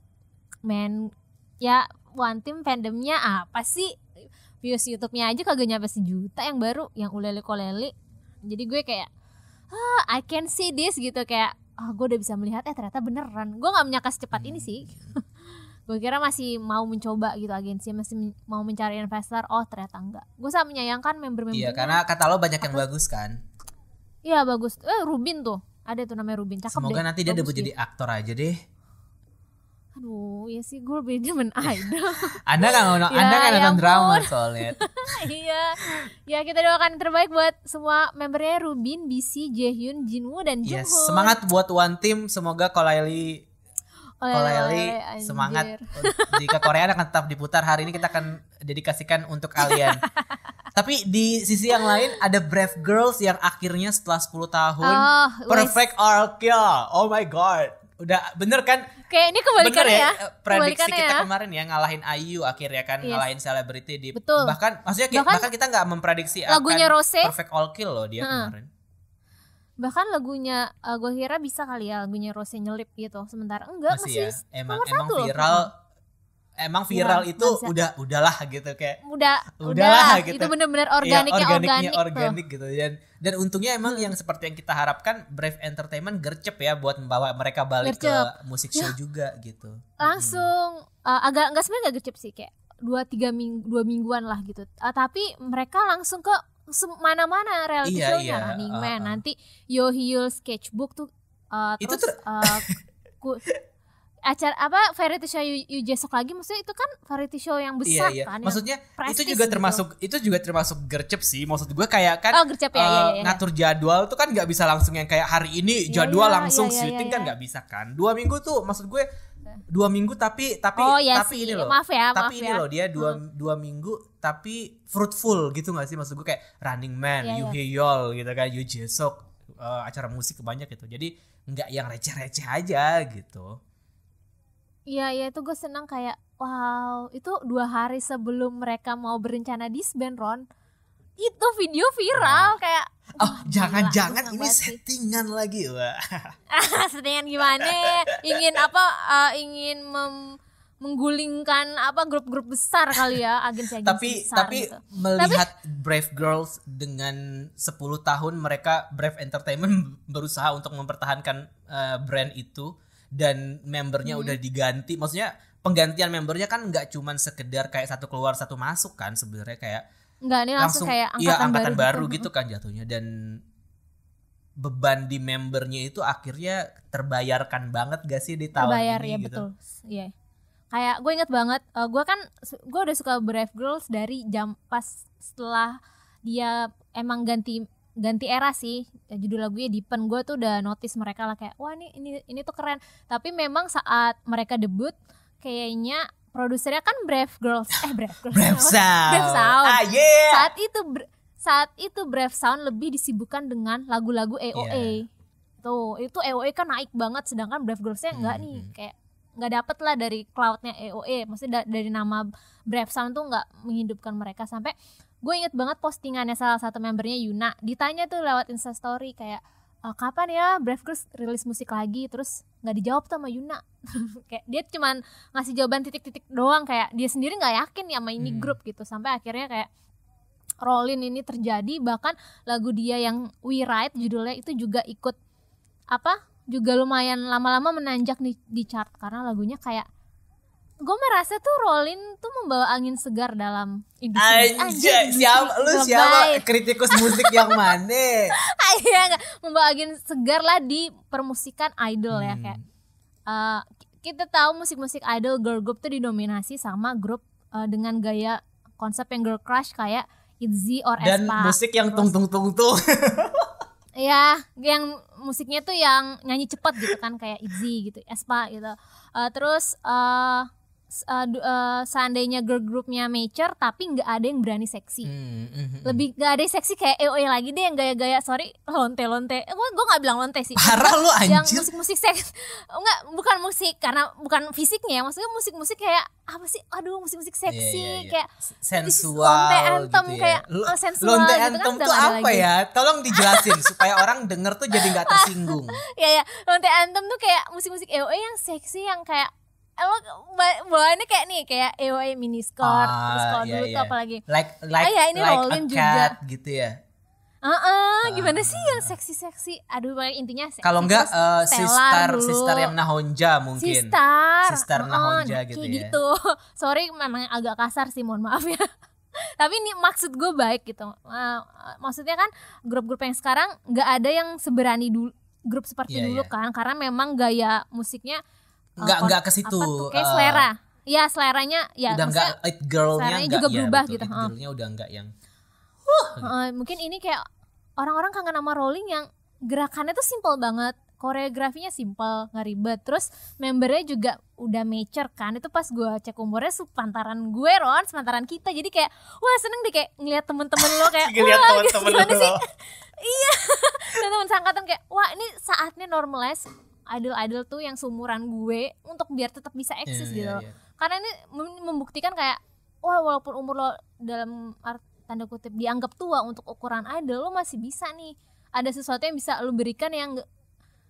ya One Team fandomnya apa sih? Views YouTube-nya aja kagak nyampe 1 juta yang baru, yang ulele-kolele. Jadi gue kayak, I can see this gitu, kayak gue udah bisa melihat ternyata beneran. Gue nggak menyangka secepat ini sih. Gue kira masih mau mencoba gitu, agensi masih mau mencari investor. Oh ternyata enggak. Gue sangat menyayangkan member-membernya. Iya, karena kata lo banyak yang bagus kan. Iya bagus. Rubin tuh, ada tuh namanya Rubin, cakep. Semoga deh. nanti dia debut jadi aktor aja deh. Aduh, ya sih, gue lebih demen Idol. Anda kan nonton drama soalnya. Iya. Ya kita doakan yang terbaik buat semua membernya, Rubin, BC, Jaehyun, Jinwoo dan Junghoon. Yes, semangat buat One Team. Semoga Kolaeli semangat. Jika Korea akan tetap diputar, hari ini kita akan dedikasikan untuk kalian. Tapi di sisi yang lain ada Brave Girls yang akhirnya setelah 10 tahun perfect Kill. Oh my god. Udah bener kan? Kayak ini kebalikannya ya. Prediksi kita kemarin ya, ngalahin IU akhirnya kan, ngalahin selebriti di. Betul. Bahkan maksudnya bahkan kita nggak memprediksi lagunya akan Rose perfect all kill loh dia kemarin. Bahkan lagunya gue kira bisa kali ya lagunya Rose nyelip gitu, sementara enggak, masih ya? Emang viral. Emang viral itu udahlah gitu, kayak udahlah gitu. Itu benar-benar organik gitu. Dan untungnya emang yang seperti yang kita harapkan, Brave Entertainment gercep ya buat membawa mereka balik ke musik show juga gitu. Langsung agak enggak, sebenarnya enggak gercep sih, kayak 2 mingguan lah gitu. Tapi mereka langsung ke mana-mana reality show-nya, Running Man, nanti Yo Hyul Sketchbook tuh, terus acara apa variety show Yu Jesok lagi, maksudnya itu kan variety show yang besar kan. Maksudnya itu juga termasuk gercep sih. Maksud gue kayak kan gercep ngatur jadwal tuh kan nggak bisa langsung yang kayak hari ini jadwal langsung syuting kan nggak bisa kan. 2 minggu tuh maksud gue 2 minggu tapi ini loh. Tapi ini loh dia 2 minggu tapi fruitful gitu nggak sih, maksud gue kayak Running Man, Yoo Hyul gitu kan, Yu Jesok, acara musik banyak gitu. Jadi nggak yang receh-receh aja gitu. Iya itu gue senang, kayak wow, itu 2 hari sebelum mereka mau berencana disband, Ron, itu video viral kayak jangan-jangan ini settingan lagi, wah. Settingan gimana? Ingin menggulingkan grup-grup besar kali ya, agensi besar. Tapi gitu. Melihat Brave Girls dengan 10 tahun mereka, Brave Entertainment berusaha untuk mempertahankan brand itu. Dan membernya udah diganti, maksudnya penggantian membernya kan nggak cuman sekedar kayak satu keluar satu masuk kan, sebenarnya kayak nggak, ini langsung kayak angkatan baru gitu kan jatuhnya. Dan beban di membernya itu akhirnya terbayarkan banget gak sih di tahun ini ya, gitu. Betul. Iya. Kayak gue inget banget, gue udah suka Brave Girls dari pas setelah dia emang ganti era sih, judul lagunya Deepen. Gue tuh udah notice mereka lah kayak wah ini tuh keren. Tapi memang saat mereka debut kayaknya produsernya kan Brave Sound. Yeah. Saat itu Brave Sound lebih disibukkan dengan lagu-lagu AOA. Itu AOA kan naik banget, sedangkan Brave Girls-nya enggak nih, kayak nggak dapet lah dari cloud-nya AOA. Maksudnya dari nama Brave Sound tuh nggak menghidupkan mereka. Sampai gue inget banget postingannya salah satu membernya Yuna, ditanya tuh lewat Instastory kayak kapan ya Brave Girls rilis musik lagi, terus nggak dijawab tuh sama Yuna. Kayak dia cuman ngasih jawaban titik-titik doang, kayak dia sendiri nggak yakin ya sama ini grup gitu. Sampai akhirnya kayak Rollin ini terjadi, bahkan lagu dia yang We Ride judulnya itu juga ikut juga lumayan lama-lama menanjak di chart karena lagunya kayak gue merasa tuh Rollin tuh membawa angin segar dalam industri. Anjay, siapa kritikus musik yang mana? Membawa angin segar lah di permusikan idol ya, kayak kita tahu musik-musik idol girl group tuh didominasi sama grup dengan gaya konsep yang girl crush kayak ITZY or aespa. Dan musik yang tung. Ya, yang musiknya tuh yang nyanyi cepat gitu kan, kayak ITZY gitu, aespa gitu. Terus seandainya girl groupnya mature tapi nggak ada yang berani seksi, lebih nggak ada yang seksi kayak EOE lagi deh yang gaya-gaya lonte. Gue nggak bilang lonte sih. Parah lu anjir. Yang musik seks, bukan musik karena bukan fisiknya, maksudnya musik kayak apa sih? Aduh, musik seksi kayak sensual. Lonte anthem gitu ya. kayak sensual. Lonte gitu anthem kan, tuh apa ya? Tolong dijelasin supaya orang denger tuh jadi nggak tersinggung. Ya, lonte anthem tuh kayak musik-musik EOE yang seksi yang kayak lo bawaannya kayak nih kayak EOE miniskirt, terus kalau dulu tuh apalagi ini like Rollin a juga cat gitu ya. Gimana sih yang seksi? Aduh, intinya seksi. Kalau enggak Stellar sister yang Nahonja mungkin. Sister Nahonja gitu kayak ya. gitu. Sorry memang agak kasar sih, mohon maaf ya. Tapi ini maksud gue baik gitu. Maksudnya kan grup-grup yang sekarang nggak ada yang seberani dulu grup seperti dulu kan, karena memang gaya musiknya nggak ke situ. Kayak selera. Ya seleranya ya. Udah nggak it girl-nya juga berubah betul, gitu. It girl-nya udah nggak yang. Mungkin ini kayak orang-orang kangen sama Rolling yang gerakannya tuh simple banget, koreografinya simple, nggak ribet. Terus membernya juga udah mature kan. Itu pas gue cek umurnya pantaran gue, pantaran kita. Jadi kayak wah seneng deh kayak ngeliat temen-temen lo kayak ngeliat temen-temen lo. Iya. Dan temen seangkatan kayak wah ini saatnya normalize idol-idol tuh yang seumuran gue untuk biar tetap bisa eksis gitu. Karena ini membuktikan kayak wah walaupun umur lo dalam tanda kutip dianggap tua untuk ukuran idol, lo masih bisa nih. Ada sesuatu yang bisa lo berikan yang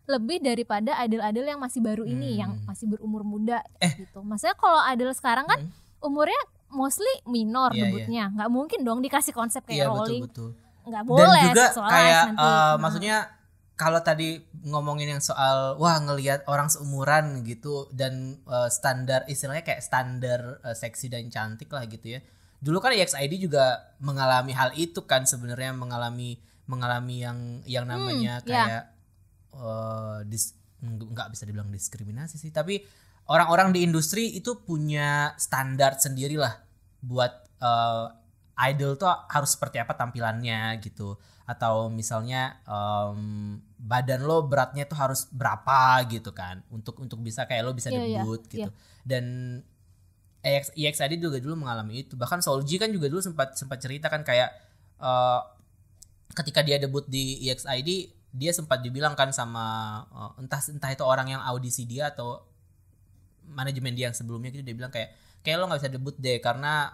lebih daripada idol-idol yang masih baru ini yang masih berumur muda gitu. Maksudnya kalau idol sekarang kan umurnya mostly minor debutnya. Nggak mungkin dong dikasih konsep kayak Rolling. Betul. Nggak boleh. Dan juga kayak maksudnya kalau tadi ngomongin yang soal wah ngelihat orang seumuran gitu dan standar istilahnya kayak standar seksi dan cantik lah gitu ya. Dulu kan EXID juga mengalami hal itu kan, sebenarnya mengalami yang namanya kayak nggak bisa dibilang diskriminasi sih, tapi orang-orang di industri itu punya standar sendiri lah buat idol tuh harus seperti apa tampilannya gitu, atau misalnya badan lo beratnya tuh harus berapa gitu kan untuk bisa kayak lo bisa debut gitu. Dan EXID juga dulu mengalami itu. Bahkan Seulgi kan juga dulu sempat cerita kan kayak ketika dia debut di EXID dia sempat dibilang kan sama entah itu orang yang audisi dia atau manajemen dia yang sebelumnya gitu, dia bilang kayak lo nggak bisa debut deh karena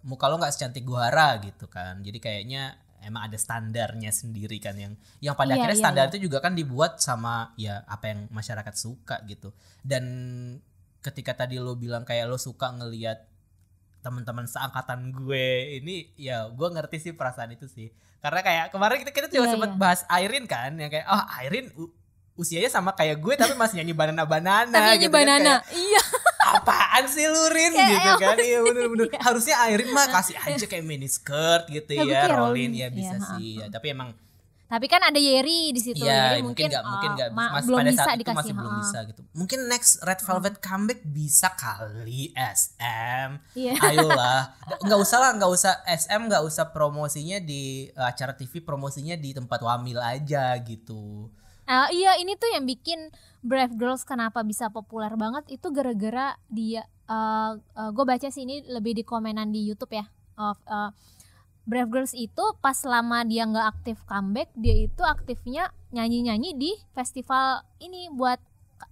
muka lo nggak secantik Guara gitu kan. Jadi kayaknya emang ada standarnya sendiri kan yang pada akhirnya standar itu juga kan dibuat sama ya apa yang masyarakat suka gitu. Dan ketika tadi lo bilang kayak lo suka ngelihat teman-teman seangkatan gue ini, ya gue ngerti sih perasaan itu sih. Karena kayak kemarin kita juga sempat bahas Airin kan, yang kayak Airin usianya sama kayak gue tapi masih nyanyi banana tapi gitu banana. Kan, iya. Apaan sih lu Rin gitu kan. Iya bener-bener. Harusnya Airin mah kasih aja kayak mini skirt gitu ya, Rollin ya bisa sih. Ya, tapi emang Tapi kan ada Yeri di situ. Iya, jadi mungkin nggak belum pada bisa saat itu dikasih. masih belum bisa gitu. Mungkin next Red Velvet comeback bisa kali SM. Iya. Ayolah, nggak usah SM, nggak usah promosinya di acara TV, promosinya di tempat wamil aja gitu. Iya, ini tuh yang bikin Brave Girls kenapa bisa populer banget itu gara-gara dia. Gue baca sih ini lebih di komenan di YouTube ya. Brave Girls itu pas lama dia nggak aktif comeback, dia itu aktifnya nyanyi-nyanyi di festival ini buat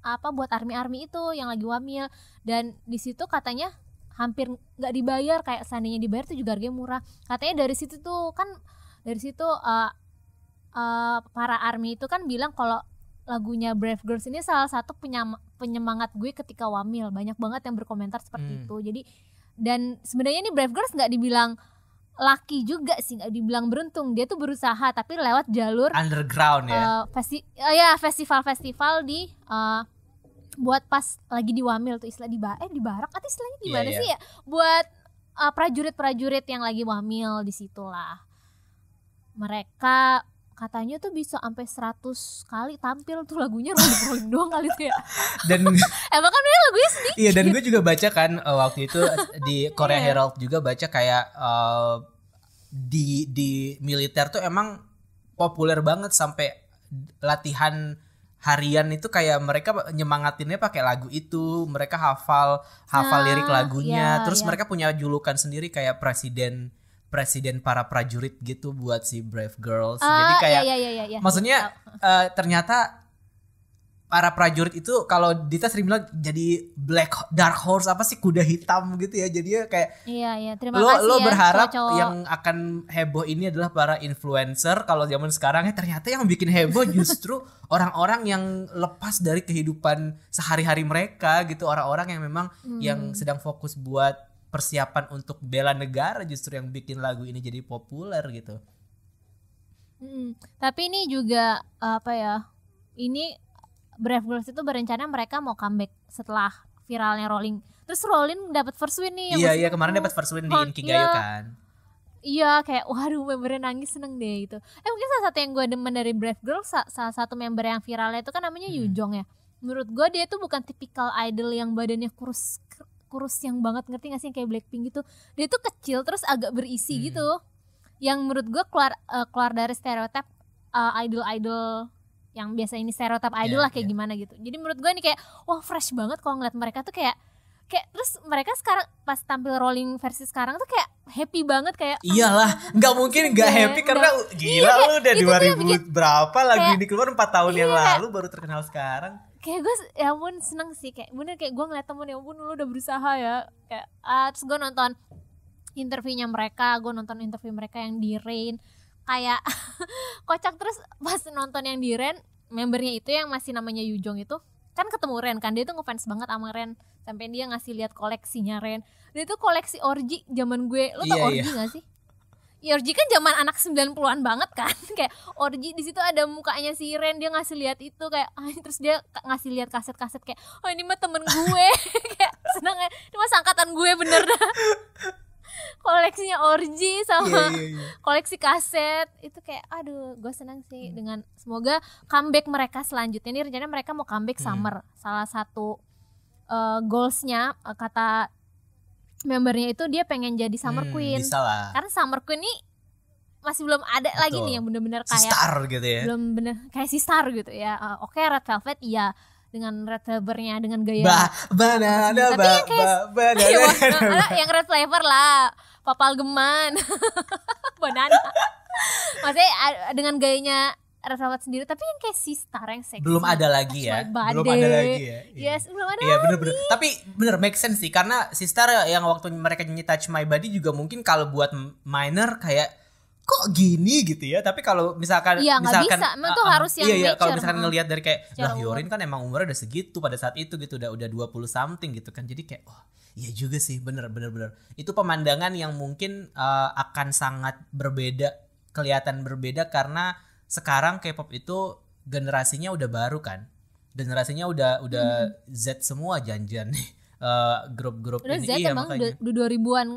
army itu yang lagi wamil, dan di situ katanya hampir nggak dibayar, kayak seandainya dibayar tuh juga harganya murah. Katanya dari situ para army itu kan bilang kalau lagunya Brave Girls ini salah satu penyemangat gue ketika wamil. Banyak banget yang berkomentar seperti itu. Jadi dan sebenarnya ini Brave Girls nggak dibilang lucky juga sih, nggak dibilang beruntung, dia tuh berusaha tapi lewat jalur underground ya. Festival di buat pas lagi di wamil tuh, istilah di barak atau istilahnya gimana sih ya, buat prajurit-prajurit yang lagi wamil, disitulah mereka katanya tuh bisa sampai 100 kali tampil tuh lagunya, rolling doang kali tuh ya. Dan emang kan dia lagunya sedikit. Iya, dan gue juga baca kan waktu itu di Korea Herald juga baca kayak di militer tuh emang populer banget, sampai latihan harian itu kayak mereka nyemangatinnya pakai lagu itu, mereka hafal lirik lagunya, terus mereka punya julukan sendiri kayak presiden para prajurit gitu buat si Brave Girls. Jadi kayak maksudnya ternyata para prajurit itu kalau Dita sering bilang jadi dark horse, apa sih, kuda hitam gitu ya. Jadi kayak terima kasih lo ya, berharap cowok-cowok yang akan heboh ini adalah para influencer kalau zaman sekarang, ternyata yang bikin heboh justru orang-orang yang lepas dari kehidupan sehari-hari mereka gitu, orang-orang yang memang yang sedang fokus buat persiapan untuk bela negara, justru yang bikin lagu ini jadi populer gitu. Tapi ini juga ini Brave Girls itu berencana mereka mau comeback setelah viralnya Rolling. Terus Rolling dapat first win nih. Iya, kemarin dapat first win di Inkigayo kan. Iya, kayak waduh, membernya nangis, seneng deh gitu. Mungkin salah satu yang gue demen dari Brave Girls, salah satu member yang viralnya itu kan namanya Yujong ya. Menurut gue dia tuh bukan tipikal idol yang badannya kurus yang banget, ngerti gak sih, yang kayak Blackpink gitu. Dia tuh kecil terus agak berisi gitu, yang menurut gue keluar dari stereotip idol yang biasa ini, stereotip idol lah kayak gimana gitu. Jadi menurut gue ini kayak wah, fresh banget kalau ngeliat mereka tuh kayak terus mereka sekarang pas tampil Rolling versi sekarang tuh kayak happy banget, kayak iyalah, nggak mungkin nggak happy karena gila lu udah 2000 berapa lagu ini keluar 4 tahun yang lalu baru terkenal sekarang. Kayak gue ya ampun seneng sih, kayak bener kayak gue ngeliat temen, ya ampun lu udah berusaha ya, kayak terus gue nonton interviewnya mereka, gue nonton interview mereka yang di Rain, kayak kocak. Terus pas nonton yang di Rain, membernya itu yang masih namanya Yujong itu kan ketemu Ren kan, dia tuh ngefans banget sama Ren sampai dia ngasih lihat koleksinya Ren. Dia tuh koleksi Orji zaman gue, lo tau Orji gak sih? Ya, Orji kan zaman anak 90-an banget kan. Kayak Orji di situ ada mukanya si Ren, dia ngasih lihat itu kayak terus dia ngasih lihat kaset-kaset kayak oh ini mah temen gue. Kayak seneng ya, ini mah angkatan gue bener dah. Koleksinya Orji sama koleksi kaset itu kayak aduh, gue seneng sih dengan semoga comeback mereka selanjutnya. Ini rencananya mereka mau comeback summer. Salah satu goalsnya kata membernya itu dia pengen jadi Summer Queen. Karena Summer Queen ini masih belum ada lagi nih yang bener-bener kayak star gitu ya. Belum bener kayak si star gitu ya. Oke, Red Velvet iya, dengan Red Velvetnya, dengan gaya yang Red Flavor lah, Papal Geman. Banana. Maksudnya dengan gayanya Red Velvet sendiri, tapi yang kayak si star yang seksi belum ada lagi ya. Belum ada lagi ya. Yes, belum ada lagi. Bener-bener. Tapi bener make sense sih, karena si star yang waktu mereka nyanyi Touch My Body juga mungkin kalau buat minor kayak kok gini gitu ya. Tapi kalau misalkan bisa, emang tuh harus yang mature. Kalau misalkan ngelihat dari kayak lah Hyorin kan emang umurnya udah segitu pada saat itu gitu, udah 20 something gitu kan. Jadi kayak iya juga sih, bener. Itu pemandangan yang mungkin akan sangat berbeda, kelihatan berbeda karena sekarang K-pop itu generasinya udah baru kan. Generasinya udah Z semua, janjian nih. Grup-grup udah ini Z iya emang makanya. udah 2000-an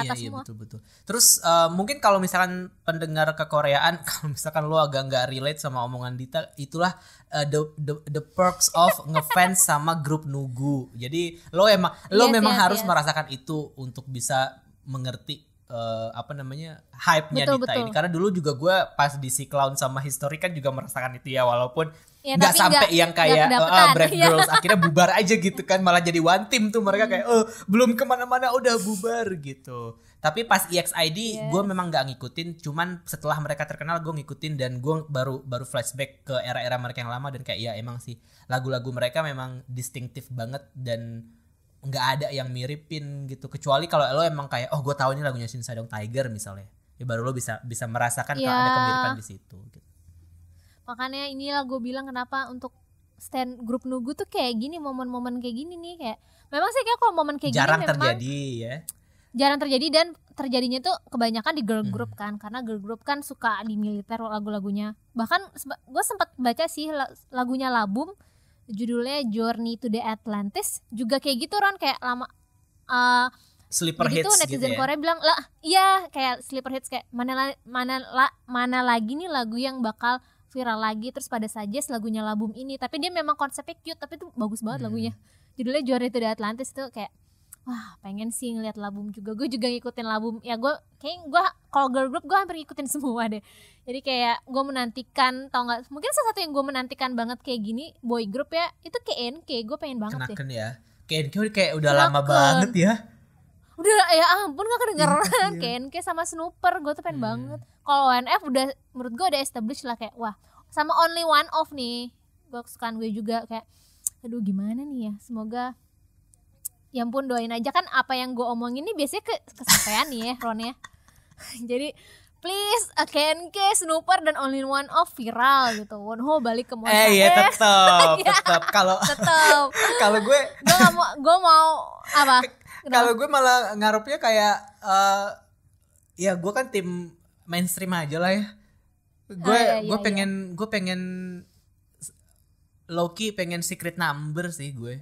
atas Iya semua. betul. Terus mungkin kalau misalkan pendengar kekoreaan, kalau misalkan lo agak nggak relate sama omongan Dita, itulah the perks of ngefans sama grup Nugu. Jadi lo memang harus merasakan itu untuk bisa mengerti apa namanya hype-nya Betul, Dita betul. ini. Karena dulu juga gue pas di Si Clown sama History kan juga merasakan itu ya, walaupun Ya, nggak tapi sampai yang kayak kedapetan. Brave Iya. Girls akhirnya bubar aja gitu kan, malah jadi one team tuh mereka kayak belum kemana-mana udah bubar gitu. Tapi pas EXID gue memang nggak ngikutin, cuman setelah mereka terkenal gue ngikutin dan gue baru flashback ke era-era mereka yang lama dan kayak ya emang sih lagu-lagu mereka memang distinktif banget dan nggak ada yang miripin gitu, kecuali kalau lo emang kayak gue tahu ini lagunya Shin Sadong Tiger misalnya, ya baru lo bisa merasakan Ya. ada kemiripan di situ gitu. Makanya inilah gue bilang kenapa untuk stand grup Nugu tuh kayak gini, momen-momen kayak gini nih, kayak memang sih kayak kalau momen kayak Jarang gini memang terjadi ya. jarang terjadi, dan terjadinya tuh kebanyakan di girl group kan, karena girl group kan suka di militer lagu-lagunya. Bahkan gue sempat baca sih lagunya Labum, judulnya Journey to the Atlantis, juga kayak gitu Ron, kayak lama Sleeper jadi hits tuh gitu netizen ya. Korea bilang lah iya kayak sleeper hits, kayak mana lagi nih lagu yang bakal viral lagi terus pada saja lagunya Labum ini, tapi dia memang konsepnya cute tapi tuh bagus banget lagunya. Judulnya Journey to the Atlantis tuh kayak wah pengen sih ngeliat Labum juga. Gue juga ngikutin Labum ya, gue kalau girl group gue hampir ngikutin semua deh. Jadi kayak gue menantikan, tau nggak, mungkin salah satu yang gue menantikan banget kayak gini boy group ya itu KNK. Gue pengen banget deh. Kenaken ya. Kayak udah Kenaken. lama banget ya. Udah ya ampun gak kedengeran. KNK sama Snooper gue tuh pengen banget. Kalau ONF udah menurut gue udah established lah, kayak wah, sama Only One Off nih gue kesukaan gue juga, kayak aduh gimana nih ya, semoga ya ampun doain aja kan apa yang gue omongin ini biasanya kesampaian nih ya Ron ya. Jadi please KNK, Snooper dan Only One Off viral gitu. Wonho balik ke Monsta. Iya tetap kalau tetep kalau gue gue mau apa, kalau gue malah ngarepnya kayak ya gue kan tim mainstream aja lah ya. Gue pengen Loki, pengen Secret Number sih gue.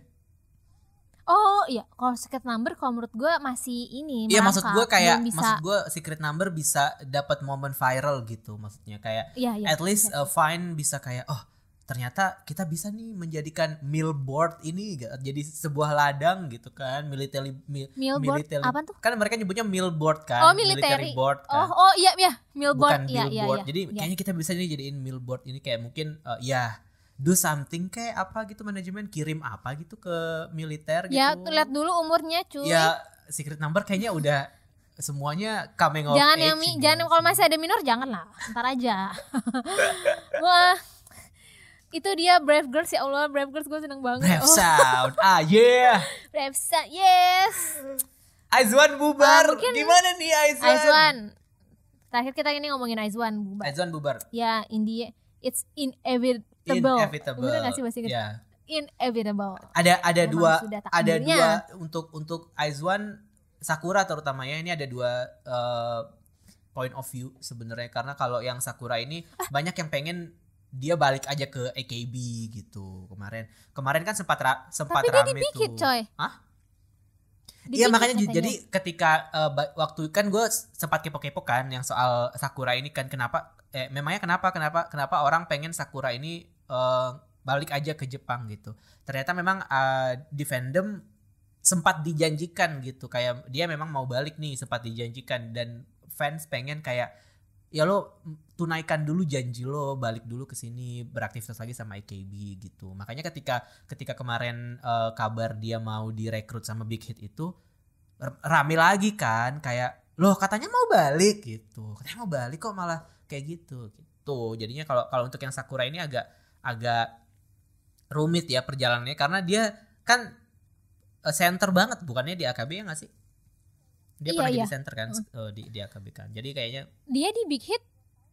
oh iya, kalau Secret Number kalau menurut gue masih ini Iya maksud gue kayak belum bisa. maksud gue Secret Number bisa dapat momen viral gitu, maksudnya kayak Iya, at least Vine bisa kayak ternyata kita bisa nih menjadikan Millboard ini jadi sebuah ladang gitu kan, Millboard apa tuh? Kan mereka nyebutnya Millboard kan, Oh military board kan. oh iya Millboard. Bukan iya, billboard. iya, Jadi iya. kayaknya kita bisa nih jadiin Millboard ini kayak mungkin ya do something kayak apa gitu, manajemen kirim apa gitu ke militer gitu. Ya lihat dulu umurnya cuy. Ya Secret Number kayaknya udah semuanya coming of Jangan age. yang gitu. jangan kalau masih ada minor jangan lah, ntar aja. Wah, itu dia Brave Girls, ya Allah Brave Girls gue seneng banget. Brave Sound. Yeah. Brave Sound, yes. Aizwan bubar. Mungkin Gimana nih Aizwan? Aizwan. Terakhir kita ini ngomongin Aizwan bubar. Aizwan bubar. Ya India, it's inevitable. Inevitable. Bener gak sih bahasa Inggris? Ya. Inevitable. Ada Memang dua sudah ada takdirnya. dua untuk Aizwan Sakura terutama ya, ini ada dua point of view sebenarnya, karena kalau yang Sakura ini banyak yang pengen dia balik aja ke AKB gitu. Kemarin kan sempat Tapi dia rame dibikit tuh. coy. Hah? Dibikit Iya makanya katanya. jadi ketika waktu kan gue sempat kepo-kepo kan yang soal Sakura ini kan, memangnya kenapa orang pengen Sakura ini balik aja ke Jepang gitu. Ternyata memang di fandom sempat dijanjikan gitu, kayak dia memang mau balik nih, sempat dijanjikan, dan fans pengen kayak ya lo tunaikan dulu janji lo, balik dulu ke sini beraktivitas lagi sama AKB gitu. Makanya ketika kemarin kabar dia mau direkrut sama Big Hit itu rame lagi kan, kayak loh katanya mau balik gitu, katanya mau balik kok malah kayak gitu. Jadinya kalau untuk yang Sakura ini agak rumit ya perjalanannya, karena dia kan center banget bukannya di AKB ya nggak sih? Dia pernah jadi center kan di AKB kan. Jadi kayaknya Dia di Big Hit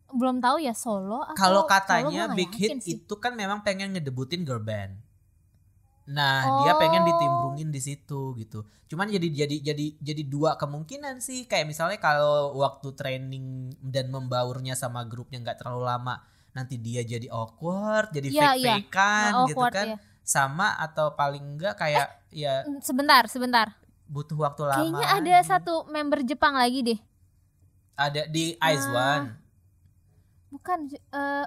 belum tahu ya solo atau kalau solo katanya gua nggak Big Hit yakin sih. itu kan memang pengen ngedebutin girl band. Nah, dia pengen ditimbrungin di situ gitu. Cuman jadi dua kemungkinan sih. Kayak misalnya kalau waktu training dan membaurnya sama grupnya nggak terlalu lama, nanti dia jadi awkward, jadi fake-fakean gitu awkward, kan. iya. Sama atau paling enggak kayak ya Sebentar. butuh waktu lama. Kayaknya ada satu member Jepang lagi deh. Ada di IZ*ONE. Bukan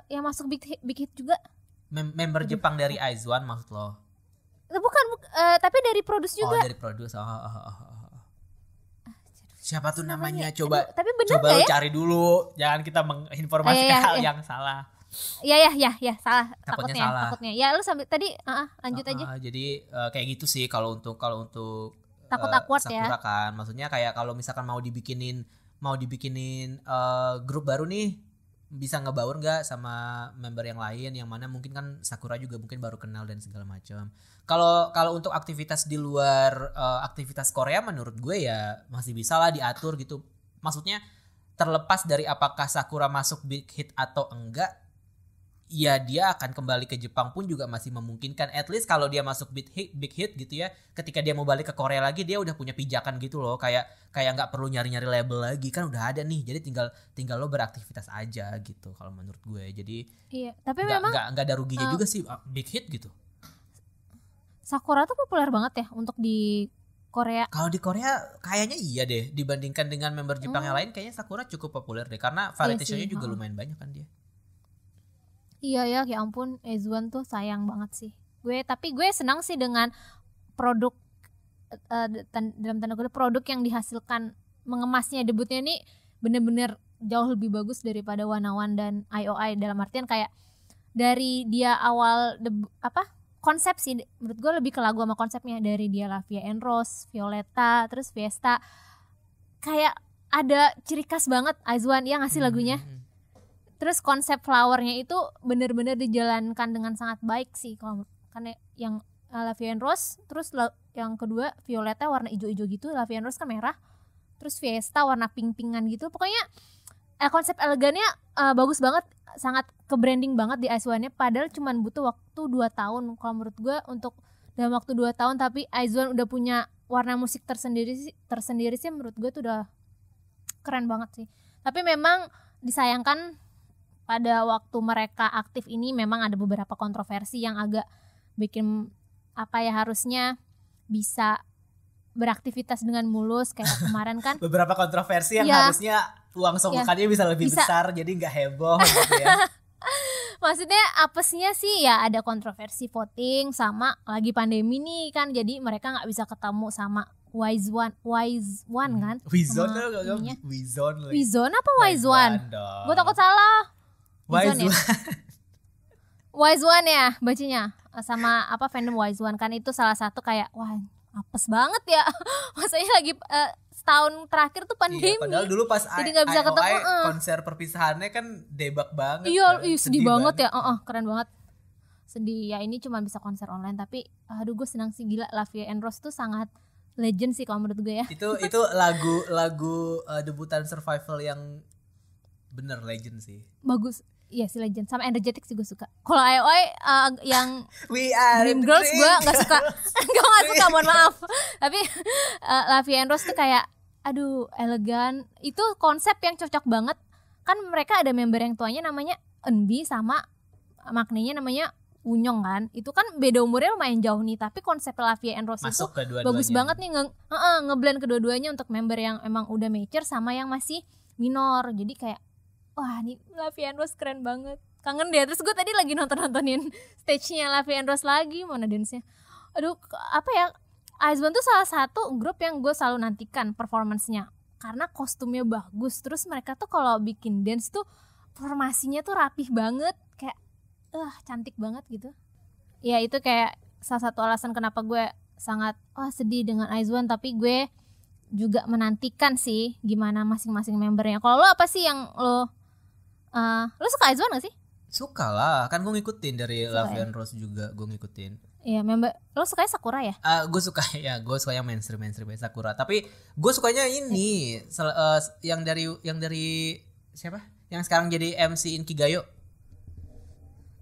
yang masuk Big Hit juga. Member Jepang dari IZ*ONE maksud lo? Bukan, tapi dari produce juga. Oh, dari produce. Siapa tuh namanya? Coba. Tapi bener coba gak lu ya? cari dulu. Jangan kita menginformasikan hal yang salah. Ya, salah. Takutnya Takutnya. Ya lu sambil tadi lanjut aja. Jadi kayak gitu sih kalau untuk Takut awkward ya. Sakura kan. Maksudnya kayak kalau misalkan mau dibikinin grup baru nih, bisa ngebaur nggak sama member yang lain, yang mana mungkin kan Sakura juga mungkin baru kenal dan segala macam. Kalau untuk aktivitas di luar aktivitas Korea, menurut gue ya masih bisa lah diatur gitu. Maksudnya terlepas dari apakah Sakura masuk Big Hit atau enggak, ya dia akan kembali ke Jepang pun juga masih memungkinkan. At least kalau dia masuk big hit gitu ya, ketika dia mau balik ke Korea lagi dia udah punya pijakan gitu loh, kayak nggak perlu nyari label lagi, kan udah ada nih, jadi tinggal lo beraktivitas aja gitu kalau menurut gue. Jadi iya, tapi memang nggak ada ruginya juga sih big hit gitu. Sakura tuh populer banget ya untuk di Korea. Kalau di Korea kayaknya iya deh, dibandingkan dengan member Jepang yang lain kayaknya Sakura cukup populer deh, karena variety show-nya juga lumayan banyak kan dia. Iya ya ampun, IZ*ONE tuh sayang banget sih. Tapi gue senang sih dengan produk dalam tanda kutip produk yang dihasilkan, mengemasnya, debutnya ini bener-bener jauh lebih bagus daripada One dan IOI, dalam artian kayak dari dia awal konsep sih, menurut gue lebih ke lagu sama konsepnya. Dari dia Lavia and Rose, Violeta, terus Fiesta, kayak ada ciri khas banget IZ*ONE ya ngasih lagunya. Terus konsep flowernya itu benar-benar dijalankan dengan sangat baik sih, kalau karena yang Lavia and Rose, terus yang kedua Violeta warna hijau-hijau gitu, Lavia and Rose kan merah, terus Fiesta warna pink-pinkan gitu. Pokoknya konsep elegannya bagus banget, sangat ke branding banget di IZ*ONE-nya, padahal cuman butuh waktu 2 tahun kalau menurut gue. Untuk dalam waktu 2 tahun tapi IZ*ONE udah punya warna musik tersendiri sih, menurut gue tuh udah keren banget sih. Tapi memang disayangkan pada waktu mereka aktif ini memang ada beberapa kontroversi yang agak bikin harusnya bisa beraktivitas dengan mulus kayak kemarin kan. Beberapa kontroversi yang harusnya uang sogokannya bisa lebih besar, jadi nggak heboh gitu ya. Maksudnya apesnya sih ya ada kontroversi voting, sama lagi pandemi nih kan, jadi mereka nggak bisa ketemu sama Wise1 kan? Wizone apa Wise1? Gue takut salah. Wise1 ya bacanya, sama fandom Wise1 kan, itu salah satu kayak wah apes banget ya. Maksudnya lagi setahun terakhir tuh pandemi. Iya, padahal dulu pas jadi nggak bisa ketemu. Konser perpisahannya kan debak banget. Iya, sedih banget ya. Keren banget. Sedih ya, ini cuma bisa konser online, tapi aduh gue senang sih, gila. Lavia and Rose tuh sangat legend sih kalau menurut gue ya. Itu lagu debutan Survival yang bener legend sih. Bagus. Iya sih legend, sama Energetic sih gue suka. Kalau IOI yang We Are Dream Girls gue nggak suka, mohon maaf. Tapi Lavia and Rose tuh kayak aduh elegan, itu konsep yang cocok banget. Kan mereka ada member yang tuanya namanya Eunbi, sama maknanya namanya Unyong kan. Itu kan beda umurnya lumayan jauh nih, tapi konsep Lavia and Rose masuk itu bagus banget nih, ngeblend kedua-duanya untuk member yang emang udah mature sama yang masih minor. Jadi kayak wah nih Lavia and Rose keren banget, kangen deh. Terus gue tadi lagi nontonin stage-nya Lavia and Rose lagi, mana dance-nya. Aduh IZ*ONE tuh salah satu grup yang gue selalu nantikan performance-nya, karena kostumnya bagus. Terus mereka tuh kalau bikin dance tuh formasinya tuh rapih banget, kayak cantik banget gitu. Ya itu kayak salah satu alasan kenapa gue sangat sedih dengan IZ*ONE. Tapi gue juga menantikan sih gimana masing-masing membernya. Kalau lo apa sih yang lo suka IZ*ONE gak sih? Suka lah, kan gue ngikutin dari Lavia and Rose juga gue ngikutin. Iya, member lo sukanya Sakura ya? Gue suka yang mainstream Sakura. Tapi gue sukanya ini yang dari siapa? Yang sekarang jadi MC Inkigayo.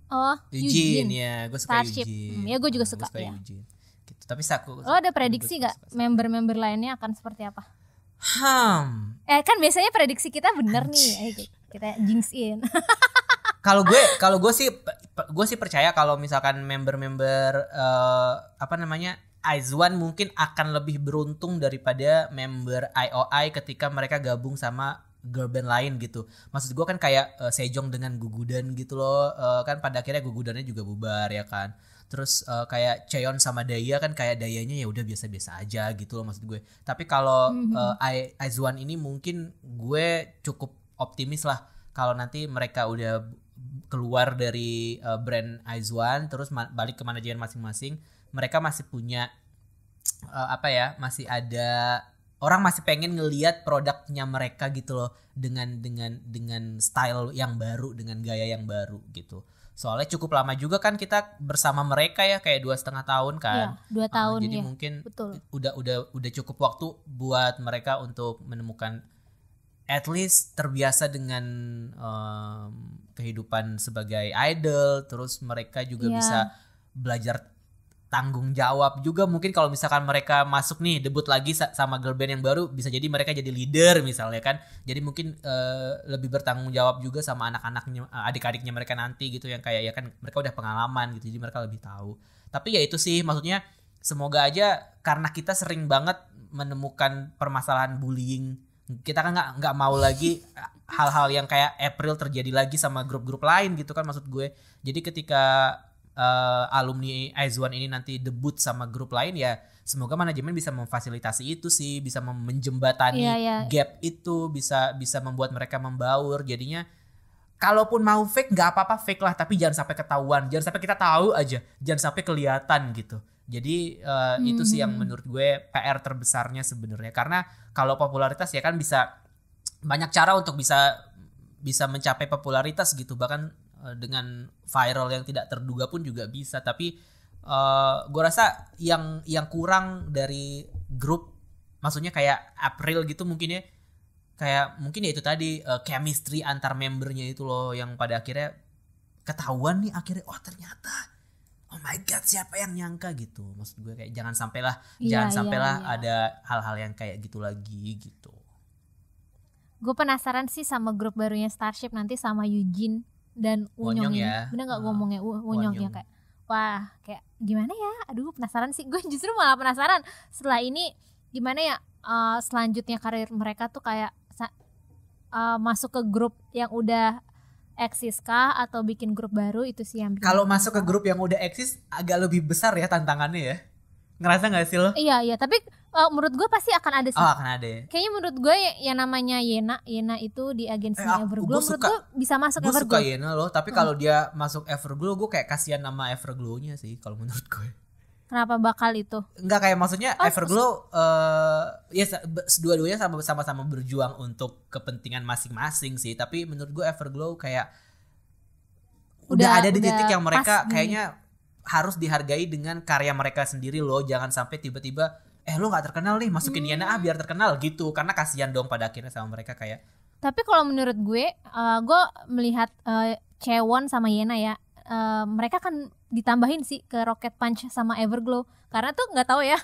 Oh, Eugene. Ya, gue suka Starship. Eugene. Ya gue juga suka ya. Eugene. Gitu. Tapi Sakura. Lo ada prediksi gak member-member lainnya akan seperti apa? Kan biasanya prediksi kita bener nih, kita jinx in. Kalau gue sih percaya kalau misalkan member-member IZ*ONE mungkin akan lebih beruntung daripada member IOI ketika mereka gabung sama girl band lain gitu. Maksud gue kan kayak Sejong dengan Gugudan gitu loh. Kan pada akhirnya Gugudannya juga bubar ya kan. Terus kayak Cheon sama Daya kan kayak Dayanya ya udah biasa-biasa aja gitu loh maksud gue. Tapi kalau IZ*ONE ini mungkin gue cukup optimis lah kalau nanti mereka udah keluar dari brand IZ*ONE terus balik ke manajemen masing-masing, mereka masih punya masih ada orang masih pengen ngelihat produknya mereka gitu loh dengan style yang baru, dengan gaya yang baru gitu. Soalnya cukup lama juga kan kita bersama mereka ya, kayak 2,5 tahun kan. Iya, 2 tahun jadi ya. mungkin Betul. udah cukup waktu buat mereka untuk menemukan at least terbiasa dengan kehidupan sebagai idol, terus mereka juga bisa belajar tanggung jawab juga. Mungkin kalau misalkan mereka masuk nih debut lagi sama girl band yang baru, bisa jadi mereka jadi leader misalnya kan. Jadi mungkin lebih bertanggung jawab juga sama anak-anaknya, adik-adiknya mereka nanti gitu, yang kayak ya kan mereka udah pengalaman gitu, jadi mereka lebih tahu. Tapi ya itu sih, maksudnya semoga aja, karena kita sering banget menemukan permasalahan bullying, kita kan nggak mau lagi hal-hal yang kayak April terjadi lagi sama grup-grup lain gitu kan maksud gue. Jadi ketika alumni IZ*ONE ini nanti debut sama grup lain, ya semoga manajemen bisa memfasilitasi itu sih, bisa menjembatani gap itu, bisa membuat mereka membaur. Jadinya kalaupun mau fake nggak apa-apa, fake lah, tapi jangan sampai ketahuan, jangan sampai kita tahu aja, jangan sampai kelihatan gitu. Jadi itu sih yang menurut gue PR terbesarnya sebenarnya, karena kalau popularitas ya kan bisa banyak cara untuk bisa mencapai popularitas gitu, bahkan dengan viral yang tidak terduga pun juga bisa. Tapi gue rasa yang kurang dari grup, maksudnya kayak April gitu mungkin ya, kayak mungkin ya itu tadi chemistry antar membernya itu loh, yang pada akhirnya ketahuan nih akhirnya, oh ternyata oh my god siapa yang nyangka gitu. Maksud gue kayak jangan sampailah ada hal-hal yang kayak gitu lagi gitu. Gue penasaran sih sama grup barunya Starship nanti sama Eugene dan Wonyong ini. Ya. Bener gak ngomongnya Wonyong ya, kayak wah kayak gimana ya, aduh penasaran sih. Gue justru malah penasaran setelah ini gimana ya selanjutnya karir mereka tuh, kayak masuk ke grup yang udah eksis kah atau bikin grup baru, itu sih yang kalau masuk ke grup yang udah eksis agak lebih besar ya tantangannya ya. Ngerasa gak sih lo? Iya tapi menurut gue pasti akan ada sih. Oh akan ada ya. Kayaknya menurut gue yang namanya Yena itu di agensinya Everglow, menurut gue bisa masuk Everglow. Gue suka Yena loh, tapi kalau dia masuk Everglow gue kayak kasihan nama Everglow-nya sih kalau menurut gue. Kenapa bakal itu? Enggak, kayak maksudnya Everglow ya dua-duanya sama-sama berjuang untuk kepentingan masing-masing sih, tapi menurut gue Everglow kayak udah ada di titik yang mereka kayaknya harus dihargai dengan karya mereka sendiri loh. Jangan sampai tiba-tiba lo gak terkenal nih masukin Yena biar terkenal gitu, karena kasihan dong pada akhirnya sama mereka kayak. Tapi kalau menurut gue melihat Chaewon sama Yena ya, mereka kan ditambahin sih ke Rocket Punch sama Everglow, karena tuh nggak tahu ya,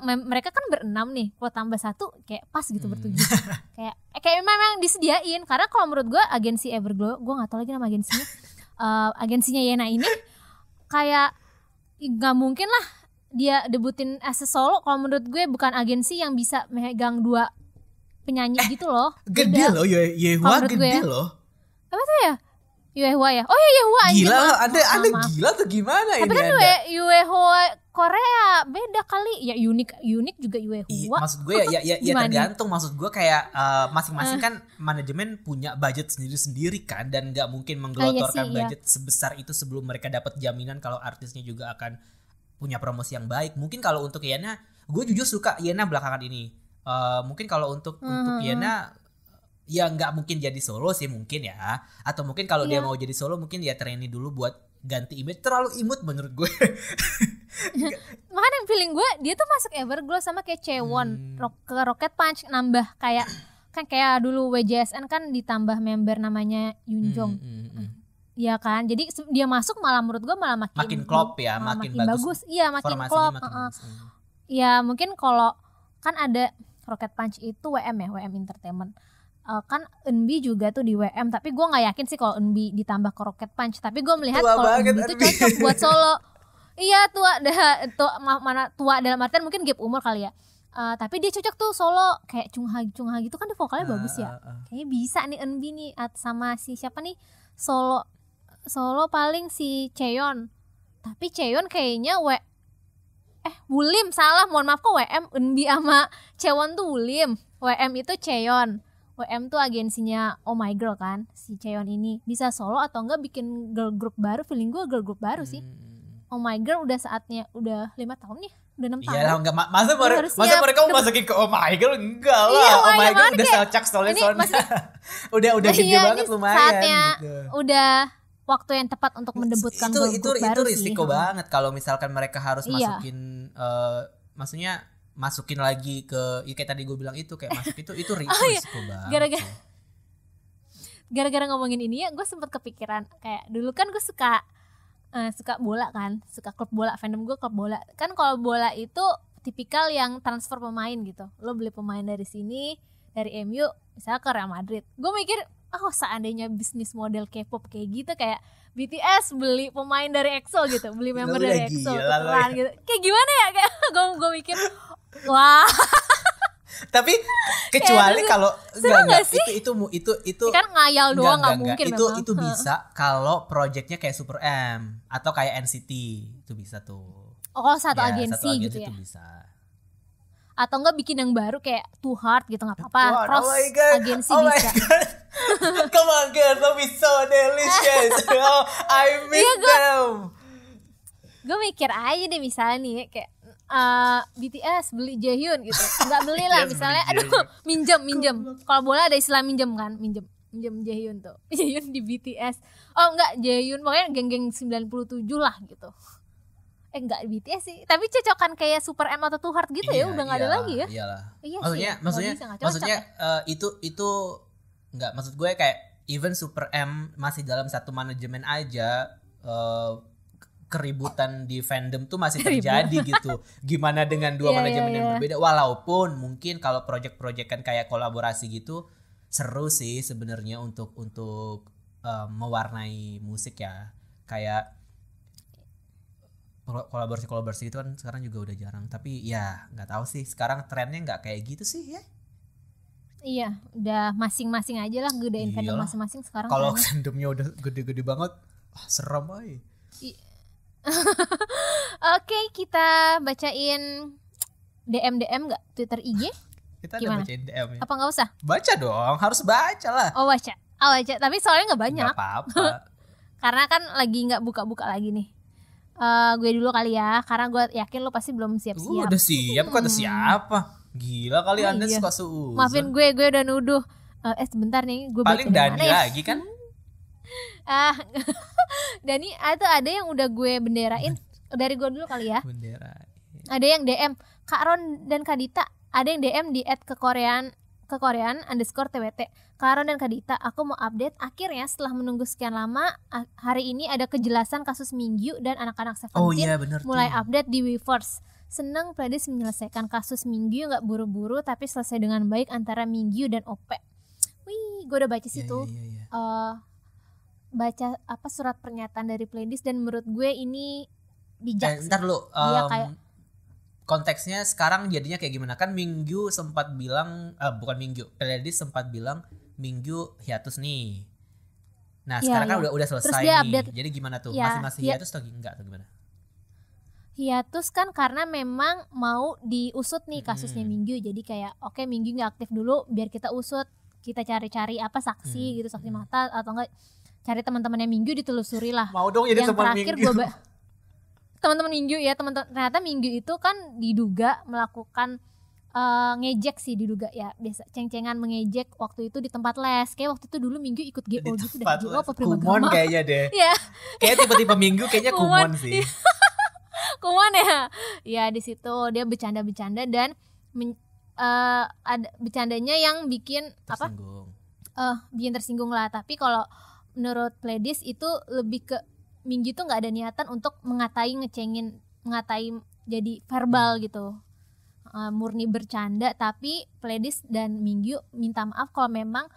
mereka kan berenam nih, kalau tambah satu kayak pas gitu bertujuh. kayak memang disediain, karena kalau menurut gue agensi Everglow, gue nggak tahu lagi nama agensinya, agensinya Yena ini kayak nggak mungkin lah dia debutin as a solo. Kalau menurut gue bukan agensi yang bisa megang 2 penyanyi gitu loh. Gede loh Yehua, gede loh. Apa tuh ya? Yehua ya? Oh ya Yehua. Gila loh, anda gila tuh gimana tapi ini kan anda? Yehua Korea beda kali. Ya unik juga Yehua. Maksud gue ya tergantung. Maksud gue kayak masing-masing kan manajemen punya budget sendiri-sendiri kan, dan nggak mungkin menggelontorkan budget sebesar itu sebelum mereka dapat jaminan kalau artisnya juga akan punya promosi yang baik. Mungkin kalau untuk Yena, gue jujur suka Yena belakangan ini. Mungkin kalau untuk Yena ya nggak mungkin jadi solo sih mungkin ya, atau mungkin kalau dia mau jadi solo mungkin dia trainee dulu buat ganti image. Terlalu imut menurut gue. Makanya feeling gue dia tuh masuk Everglow sama kayak Chaewon ke Rocket Punch, nambah kayak kan kayak dulu WJSN kan ditambah member namanya Yoonjong. Iya kan, jadi dia masuk malah menurut gue malah makin klop ya, makin bagus. Iya makin klop. Iya mungkin kalau kan ada Rocket Punch itu WM Entertainment. Kan Eunbi juga tuh di WM, tapi gue nggak yakin sih kalau Eunbi ditambah ke Rocket Punch. Tapi gue melihat kalau Eunbi itu cocok buat solo. Iya mana tua dalam artian mungkin gap umur kali ya. Tapi dia cocok tuh solo kayak Cungha gitu kan dia vokalnya bagus ya. Kayaknya bisa nih Eunbi nih sama si siapa nih solo paling si Cheon. Tapi Cheon kayaknya Wulim salah, mohon maaf kok WM Eunbi sama Cheon tuh Wulim. WM itu Cheon. WM tuh agensinya Oh My Girl kan. Si Cheon ini bisa solo atau enggak bikin girl group baru, feeling gue girl group baru sih. Oh My Girl udah saatnya, udah 5 tahun ya, udah 6 tahun. Iya lah, enggak masa mereka mau masukin ke Oh My Girl, enggak lah. Iya, Oh My Girl udah selcak soalnya. udah gede banget lumayan saatnya gitu. Udah waktu yang tepat untuk mendebutkan girl group baru sih. Itu risiko banget kalau misalkan mereka harus masukin maksudnya masukin lagi ke kayak tadi gue bilang itu kayak masuk itu risiko banget. Gara-gara ngomongin ini ya, gue sempet kepikiran kayak dulu kan gue suka bola kan, suka klub bola, fandom gue klub bola. Kan kalau bola itu tipikal yang transfer pemain gitu. Lo beli pemain dari sini, dari MU misalnya ke Real Madrid. Gue mikir, seandainya bisnis model K-pop kayak gitu, kayak BTS beli pemain dari EXO gitu, beli member dari EXO tukeran gitu. Kayak gimana ya? Kayak gue mikir, wah. Tapi kecuali kalau enggak itu kan ngayal doang nggak mungkin itu bisa kalau projectnya kayak Super M atau kayak NCT itu bisa tuh. Satu agensi gitu ya. Itu bisa. Atau enggak bikin yang baru kayak Too Hard gitu nggak apa-apa. Cross agensi bisa. Come on girls, don't be so delicious. I miss them. Gue mikir aja deh misalnya nih kayak BTS beli Jaehyun gitu, nggak beli lah misalnya, minjem. Kalau bola ada istilah minjem kan, minjem Jaehyun tuh, Jaehyun di BTS, Jaehyun pokoknya geng-geng 97 lah gitu. Enggak BTS sih, tapi cocokan kayak Super M atau Too Hard gitu ya, udah nggak ada lagi ya. Iyalah. Iya Maksudnya itu nggak, maksud gue kayak even Super M masih dalam satu manajemen aja. Keributan di fandom tuh masih terjadi gitu. Gimana dengan dua manajemen yang berbeda? Walaupun mungkin kalau project-project kan kayak kolaborasi gitu seru sih sebenarnya untuk mewarnai musik ya. Kayak kolaborasi itu kan sekarang juga udah jarang. Tapi ya nggak tahu sih sekarang trennya nggak kayak gitu sih ya. Iya, udah masing-masing aja lah gedein fandom masing-masing sekarang. Kalau fandomnya udah gede-gede banget, serem aja. Oke, kita bacain DM nggak Twitter IG? Kita ada bacain DM ya? Apa nggak usah? Baca dong, harus baca lah. Baca. Tapi soalnya nggak banyak. Nggak apa-apa. Karena kan lagi nggak buka-buka lagi nih. Gue dulu kali ya, karena gue yakin lo pasti belum siap-siap. Udah siap, kata siapa? Gila kali Anda suka suuzon. Maafin gue udah nuduh. Sebentar nih, gue paling Dani lagi kan? Dani ada yang udah gue benderain dari gue dulu kali ya. Benderain. Ada yang DM Kak Ron dan Kak Dita, ada yang DM di @kekorean _twt. Kak Ron dan Kak Dita, aku mau update akhirnya setelah menunggu sekian lama. Hari ini ada kejelasan kasus Mingyu dan anak-anak Seventeen mulai update di Weverse. Seneng playlist menyelesaikan kasus Mingyu, nggak buru-buru tapi selesai dengan baik antara Mingyu dan Ope. Wih, gue udah baca situ. Baca surat pernyataan dari playlist dan menurut gue ini bijak. Ntar lu kayak konteksnya sekarang jadinya kayak gimana? Kan Mingyu sempat bilang playlist sempat bilang Mingyu hiatus nih. Nah sekarang kan udah selesai nih. Update. Jadi gimana tuh? Masih hiatus atau enggak atau gimana? Hiatus kan karena memang mau diusut nih kasusnya Mingyu. Jadi kayak Mingyu nggak aktif dulu biar kita usut, kita cari-cari saksi gitu, saksi mata atau enggak cari teman-temannya Mingyu ditelusuri lah. Mau dong jadi teman Mingyu. Teman-teman Mingyu ya, ternyata Mingyu itu kan diduga melakukan ngejek sih, diduga ya biasa ceng-cengan mengejek waktu itu di tempat les. Kayak waktu itu dulu Mingyu ikut GO gitu dah. GO apa Primagama? Kumon kayaknya deh. Iya. Kayak tipe-tipe Mingyu kayaknya Kumon sih. Kumon ya. Ya di situ dia bercanda-bercanda dan ada bercandanya yang bikin tersinggung. Bikin tersinggung lah. Tapi kalau menurut playlist itu lebih ke Minggu tuh nggak ada niatan untuk mengatai jadi verbal gitu, murni bercanda. Tapi playlist dan Minggu minta maaf kalau memang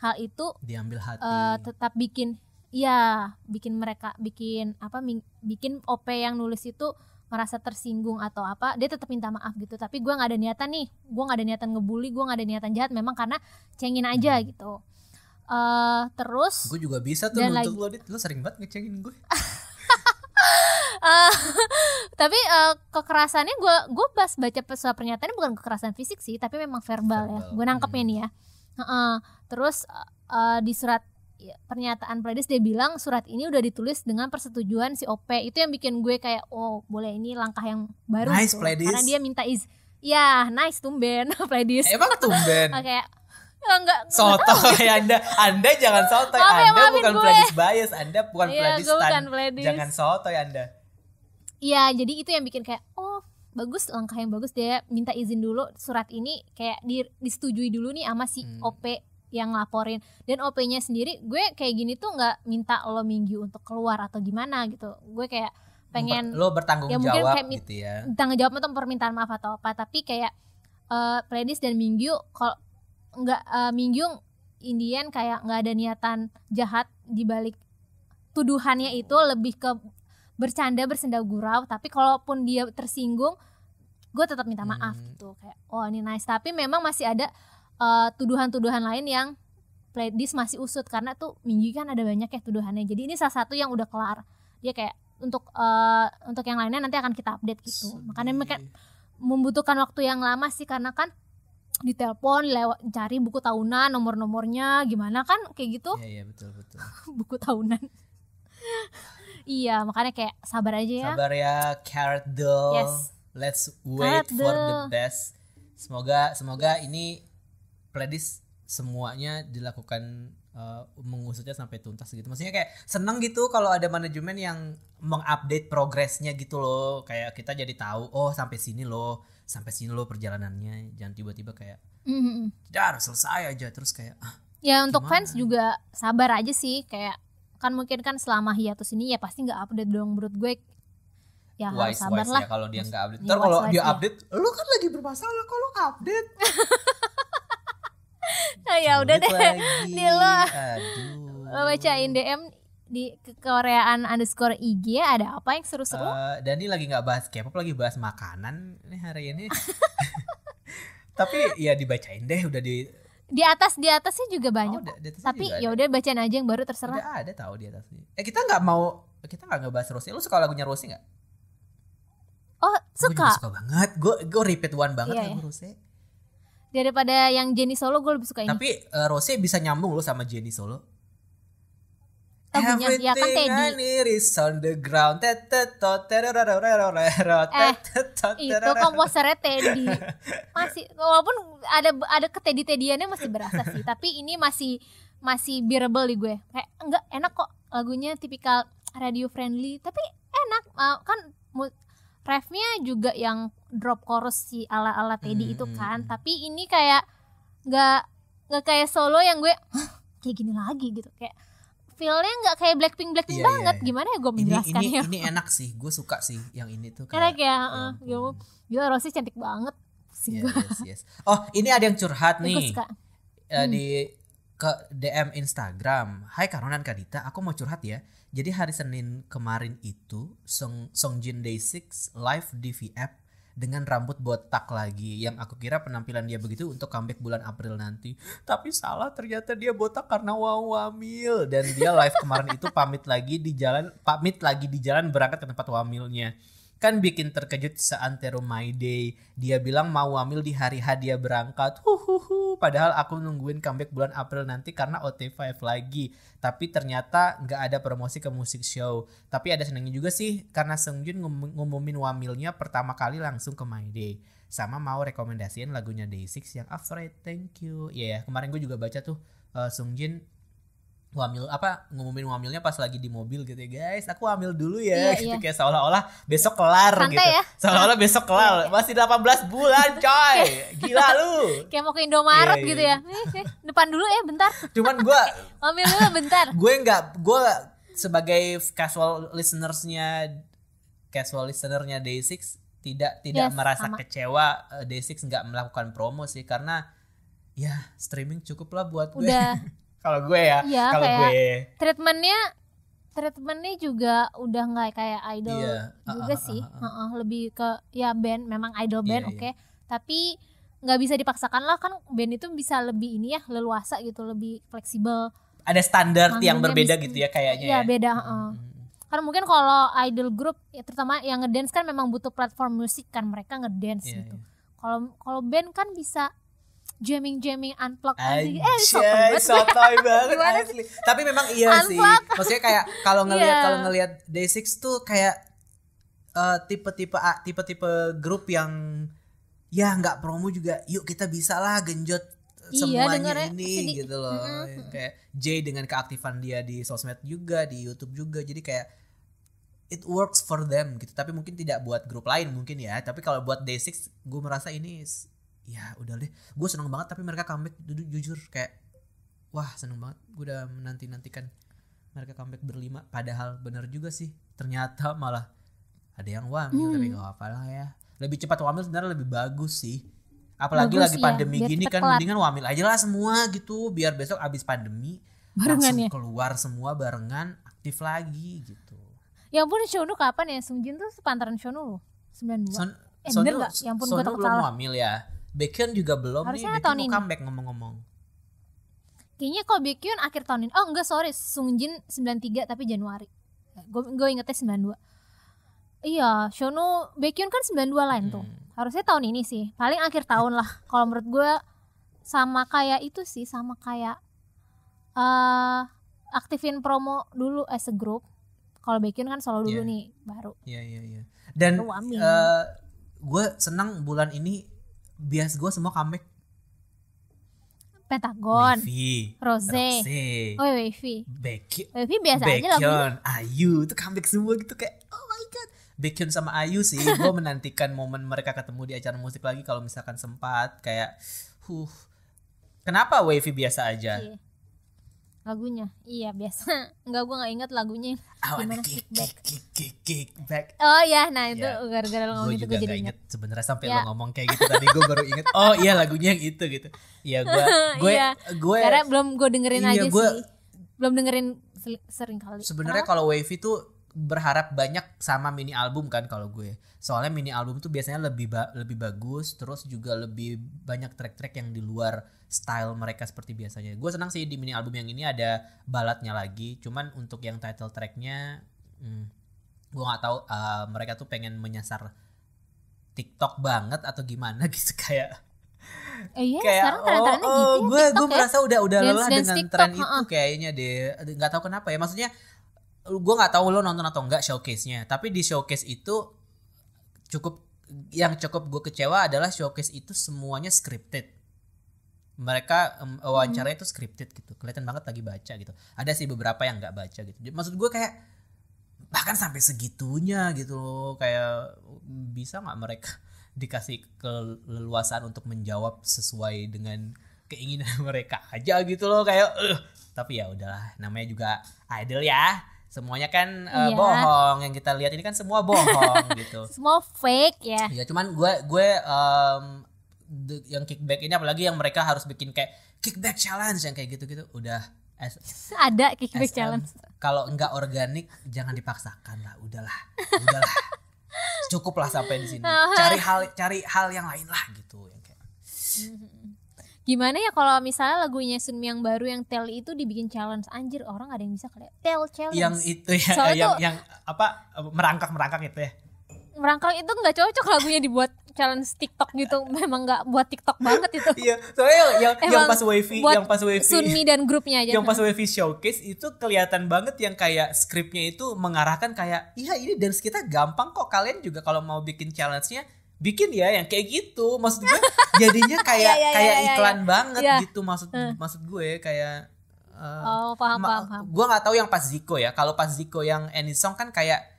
hal itu diambil hati, tetap bikin ya bikin bikin OP yang nulis itu merasa tersinggung atau apa, dia tetap minta maaf gitu. Tapi gue nggak ada niatan nih, gue nggak ada niatan ngebully, gue nggak ada niatan jahat, memang karena cengin aja gitu. Terus gue juga bisa tuh nuntut lo, Dit. Lo sering banget ngecengin gue. Tapi kekerasannya gue pas baca surat pernyataannya bukan kekerasan fisik sih, tapi memang verbal. Ya. Gue nangkepnya nih ya. Terus di surat pernyataan Pledis dia bilang surat ini udah ditulis dengan persetujuan si OP. Itu yang bikin gue kayak oh boleh, ini langkah yang baru nice, gitu. Pledis. Karena dia minta ya nice tumben Pledis. Emang tumben. Kayak enggak sotoy Anda jangan sotoy. Anda bukan Pledis bias, Anda bukan Pledis stan. Jangan sotoy Anda. Iya, jadi itu yang bikin kayak oh bagus, langkah yang bagus, dia minta izin dulu surat ini kayak disetujui dulu nih sama si OP yang laporin. Dan OP-nya sendiri gue kayak gini tuh nggak minta lo Minggu untuk keluar atau gimana gitu. Gue kayak pengen lo bertanggung jawab kayak gitu ya. Tanggung jawab atau permintaan maaf atau apa, tapi kayak Pledis dan Minggu kalau nggak Minggu Indian kayak nggak ada niatan jahat di balik tuduhannya, itu lebih ke bercanda bersenda gurau. Tapi kalaupun dia tersinggung, gue tetap minta maaf gitu. Kayak oh ini nice. Tapi memang masih ada tuduhan-tuduhan lain yang Pledis masih usut, karena tuh Minggu kan ada banyak ya tuduhannya. Jadi ini salah satu yang udah kelar. Dia kayak untuk yang lainnya nanti akan kita update gitu. Makanya membutuhkan waktu yang lama sih, karena kan ditelepon lewat cari buku tahunan, nomor-nomornya gimana kan kayak gitu. Iya betul. Buku tahunan. Iya, makanya kayak sabar aja ya. Sabar ya, Carrot Doll. Yes. Let's wait for the best. Semoga ini Pledis semuanya dilakukan mengusutnya sampai tuntas gitu. Maksudnya kayak seneng gitu kalau ada manajemen yang mengupdate progresnya gitu loh. Kayak kita jadi tahu oh sampai sini loh perjalanannya. Jangan tiba-tiba kayak dar selesai aja terus kayak ya untuk gimana? Fans juga sabar aja sih, kayak kan mungkin kan selama hiatus ini ya pasti nggak update dong menurut gue. Ya harus sabar lah ya kalau dia nggak update. Ya, Ntar kalau dia ya. update, lu kan lagi bermasalah kalau update. Ya udah deh, nih lo Aduh. bacain DM di Koreaan _IG ada apa yang seru-seru? Dani lagi nggak bahas K-pop, lagi bahas makanan nih hari ini. Tapi ya dibacain deh, udah di atasnya juga banyak. Tapi ya udah bacain aja yang baru, terserah. Udah ada tahu di atasnya. Kita nggak ngebahas Rosé. Lu suka lagunya Rosé nggak? Oh suka. Gue suka banget. Gue repeat one banget lagu Rosé. Daripada yang Jennie Solo gue lebih suka ini. Tapi Rosé bisa nyambung lo sama Jennie Solo. Lagunya ya kan Teddy. Everything I need is on the ground. Itu komposernya Teddy. Masih walaupun ada ketedi-tediannya masih berasa sih, tapi ini masih bearable di gue. Kayak enggak enak kok, lagunya tipikal radio friendly, tapi enak. Kan refnya juga yang drop chorus si ala-ala Teddy itu kan. Tapi ini kayak enggak kayak solo yang gue kayak gini lagi gitu. Kayak feel-nya nggak kayak Blackpink banget. Gimana ya gue menjelaskannya? Ini enak sih, gue suka sih yang ini tuh. Enak ya, gila Rosé cantik banget. Yes. Oh ini ada yang curhat nih di ke DM Instagram. Hai Karonan Kadita, aku mau curhat ya. Jadi hari Senin kemarin itu Songjin Day6 live di VF dengan rambut botak lagi, yang aku kira penampilan dia begitu untuk comeback bulan April nanti. Tapi salah, ternyata dia botak karena wamil. Dan dia live kemarin itu pamit lagi di jalan berangkat ke tempat wamilnya. Kan bikin terkejut seantero My Day. Dia bilang mau wamil di hari H dia berangkat. Padahal aku nungguin comeback bulan April nanti karena OT5 lagi. Tapi ternyata gak ada promosi ke musik show. Tapi ada senangnya juga sih, karena Seungjun ngumumin wamilnya pertama kali langsung ke My Day. Sama mau rekomendasiin lagunya Day6 yang Afraid. Thank you. Kemarin gue juga baca tuh Seungjun ngumumin wamilnya pas lagi di mobil gitu ya, guys. Aku wamil dulu ya, gitu. Kayak seolah-olah besok kelar. Santai gitu. Ya? Seolah-olah besok kelar. Masih 18 bulan, coy. Gila lu. Kayak mau ke Indomaret gitu ya. Depan dulu ya, bentar. Cuman gue wamil dulu bentar. Gue sebagai casual listenernya Day6 tidak merasa sama. kecewa Day6 nggak melakukan promo sih, karena ya streaming cukup lah buat gue. Udah. Kalau gue ya, kalau gue treatmentnya treatmentnya juga udah nggak kayak idol Iya. juga sih. Lebih ke ya band, memang idol band Iya, oke. Tapi nggak bisa dipaksakan lah, kan band itu bisa lebih ini ya, leluasa gitu, lebih fleksibel. Ada standar yang Manggungnya berbeda bisa- gitu ya kayaknya Iya ya. beda. Karena mungkin kalau idol group ya, terutama yang ngedance kan memang butuh platform musik kan, mereka ngedance Iya, gitu. iya. Kalau band kan bisa jamming unplug aja. Anjay, sotoy banget Gimana asli. Tapi memang iya sih. Maksudnya kayak kalau Iya. ngelihat Day6 tuh kayak tipe-tipe grup yang ya nggak promo juga. Yuk kita bisa lah genjot Iya, semuanya dengernya ini sedih. gitu loh. Kayak Jay dengan keaktifan dia di sosmed juga, di YouTube juga. Jadi kayak it works for them gitu. Tapi mungkin tidak buat grup lain mungkin ya. Tapi kalau buat Day6 gue merasa ini ya udah deh. Gue seneng banget tapi mereka comeback jujur kayak wah seneng banget. Gue udah menanti-nantikan mereka comeback berlima. Padahal bener juga sih. Ternyata malah ada yang wamil tapi gak apa-apa lah ya. Lebih cepat wamil sebenarnya lebih bagus sih. Apalagi Bagus, lagi ya, pandemi biar gini cepet kan kelar. mendingan wamil aja lah semua gitu. Biar besok abis pandemi Barengan langsung ya? keluar semua barengan aktif lagi gitu. Ya ampun, Shonu kapan ya? Sungjin tuh sepantaran Shonu loh, 92. Bener gak? Ya ampun, gue takut belum salah. wamil ya. Baekhyun juga belum Harusnya nih. tahun Baekhyun ini. mau comeback ngomong-ngomong. Kayaknya kalau Baekhyun akhir tahun ini. Oh enggak, sorry, Sungjin 93 tapi Januari. Gue ingetnya 92. Iya, Shonu Baekhyun kan 92 lain tuh. Harusnya tahun ini sih. Paling akhir tahun lah. Kalau menurut gue sama kayak itu sih, sama kayak aktifin promo dulu as a group. Kalau Baekhyun kan solo dulu Iya. nih, baru. Iya. Dan Baru wamil. gue senang bulan ini bias gue semua comeback. Pentagon, Wavy, Rose. Oh Wavy. Baekhyun, Wavy biasa aja lagunya. Baekhyun, Ayu itu comeback semua gitu kayak oh my god. Baekhyun sama Ayu sih gue menantikan momen mereka ketemu di acara musik lagi kalau misalkan sempat kayak kenapa Wavy biasa aja? Iya. Lagunya, iya biasa. Enggak, gue nggak inget lagunya. I wanna Gimana kick back. Oh ya, nah itu Ya. gara-gara lo ngomong Gue itu juga gue jadi gak inget. inget sebenarnya sampai Ya. lo ngomong kayak gitu tadi gue baru inget. Oh iya lagunya yang itu gitu. Iya gue Iya. gue Karena belum gue dengerin iya, aja gue- sih. Belum dengerin sering kali. sebenarnya kalau Wavy tuh berharap banyak sama mini album kan kalau gue. Soalnya mini album tuh biasanya lebih bagus, terus juga lebih banyak track-track yang di luar style mereka seperti biasanya. Gue senang sih di mini album yang ini ada baladnya lagi. Cuman untuk yang title tracknya, gue nggak tahu mereka tuh pengen menyasar TikTok banget atau gimana gitu kayak. Iya, Kayak sekarang tren-trennya gitu ya, gue TikTok ya. merasa udah lelah Dance dengan TikTok, tren itu kayaknya deh. Nggak tahu kenapa ya, maksudnya gue nggak tahu lo nonton atau enggak showcase-nya, tapi di showcase itu cukup gue kecewa adalah showcase itu semuanya scripted. Mereka wawancaranya itu scripted gitu, kelihatan banget lagi baca gitu. Ada sih beberapa yang nggak baca gitu. Maksud gue kayak bahkan sampai segitunya gitu loh, kayak bisa nggak mereka dikasih keleluasaan untuk menjawab sesuai dengan keinginan mereka aja gitu loh kayak tapi ya udahlah, namanya juga idol ya, semuanya kan Iya. bohong, yang kita lihat ini kan semua bohong gitu. Semua fake ya. Ya cuman gue yang kickback ini apalagi yang mereka harus bikin kayak kickback challenge yang kayak gitu-gitu udah Ada kickback SM, challenge. kalau enggak organik jangan dipaksakan lah, udahlah cukup lah sampai di sini, cari hal yang lain lah gitu yang kayak Gimana ya kalau misalnya lagunya Sunmi yang baru yang Tell itu dibikin challenge, anjir orang ada yang bisa kayak Tell challenge. yang itu ya Soalnya tuh- yang apa merangkak itu ya. Merangkak itu nggak cocok lagunya dibuat challenge TikTok gitu. Memang nggak buat TikTok banget itu. Iya, soalnya yang Emang pas Wavy, buat yang pas Wavy, Sunmi dan grupnya aja. yang pas Wavy showcase itu kelihatan banget yang kayak skripnya itu mengarahkan kayak, iya ini dance kita gampang kok, kalian juga kalau mau bikin challenge-nya bikin ya yang kayak gitu. Maksud gue jadinya kayak Iya, kayak iya, iklan banget Iya. gitu, maksud gue kayak Oh paham. gue nggak tahu yang pas Zico ya. Kalau pas Zico yang Any Song kan kayak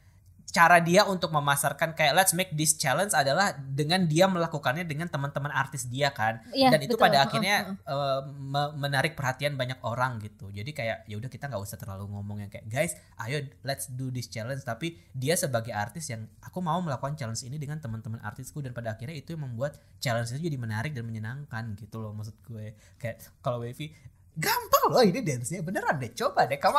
cara dia untuk memasarkan kayak let's make this challenge adalah dengan dia melakukannya dengan teman-teman artis dia kan. Iya, Dan itu betul. pada akhirnya menarik perhatian banyak orang gitu. Jadi kayak ya udah kita nggak usah terlalu ngomong yang kayak guys, ayo let's do this challenge, tapi dia sebagai artis yang aku mau melakukan challenge ini dengan teman-teman artisku, dan pada akhirnya itu yang membuat challenge itu jadi menarik dan menyenangkan gitu loh maksud gue. Kayak kalau Wavy gampang loh ini dance-nya, beneran deh, coba deh kamu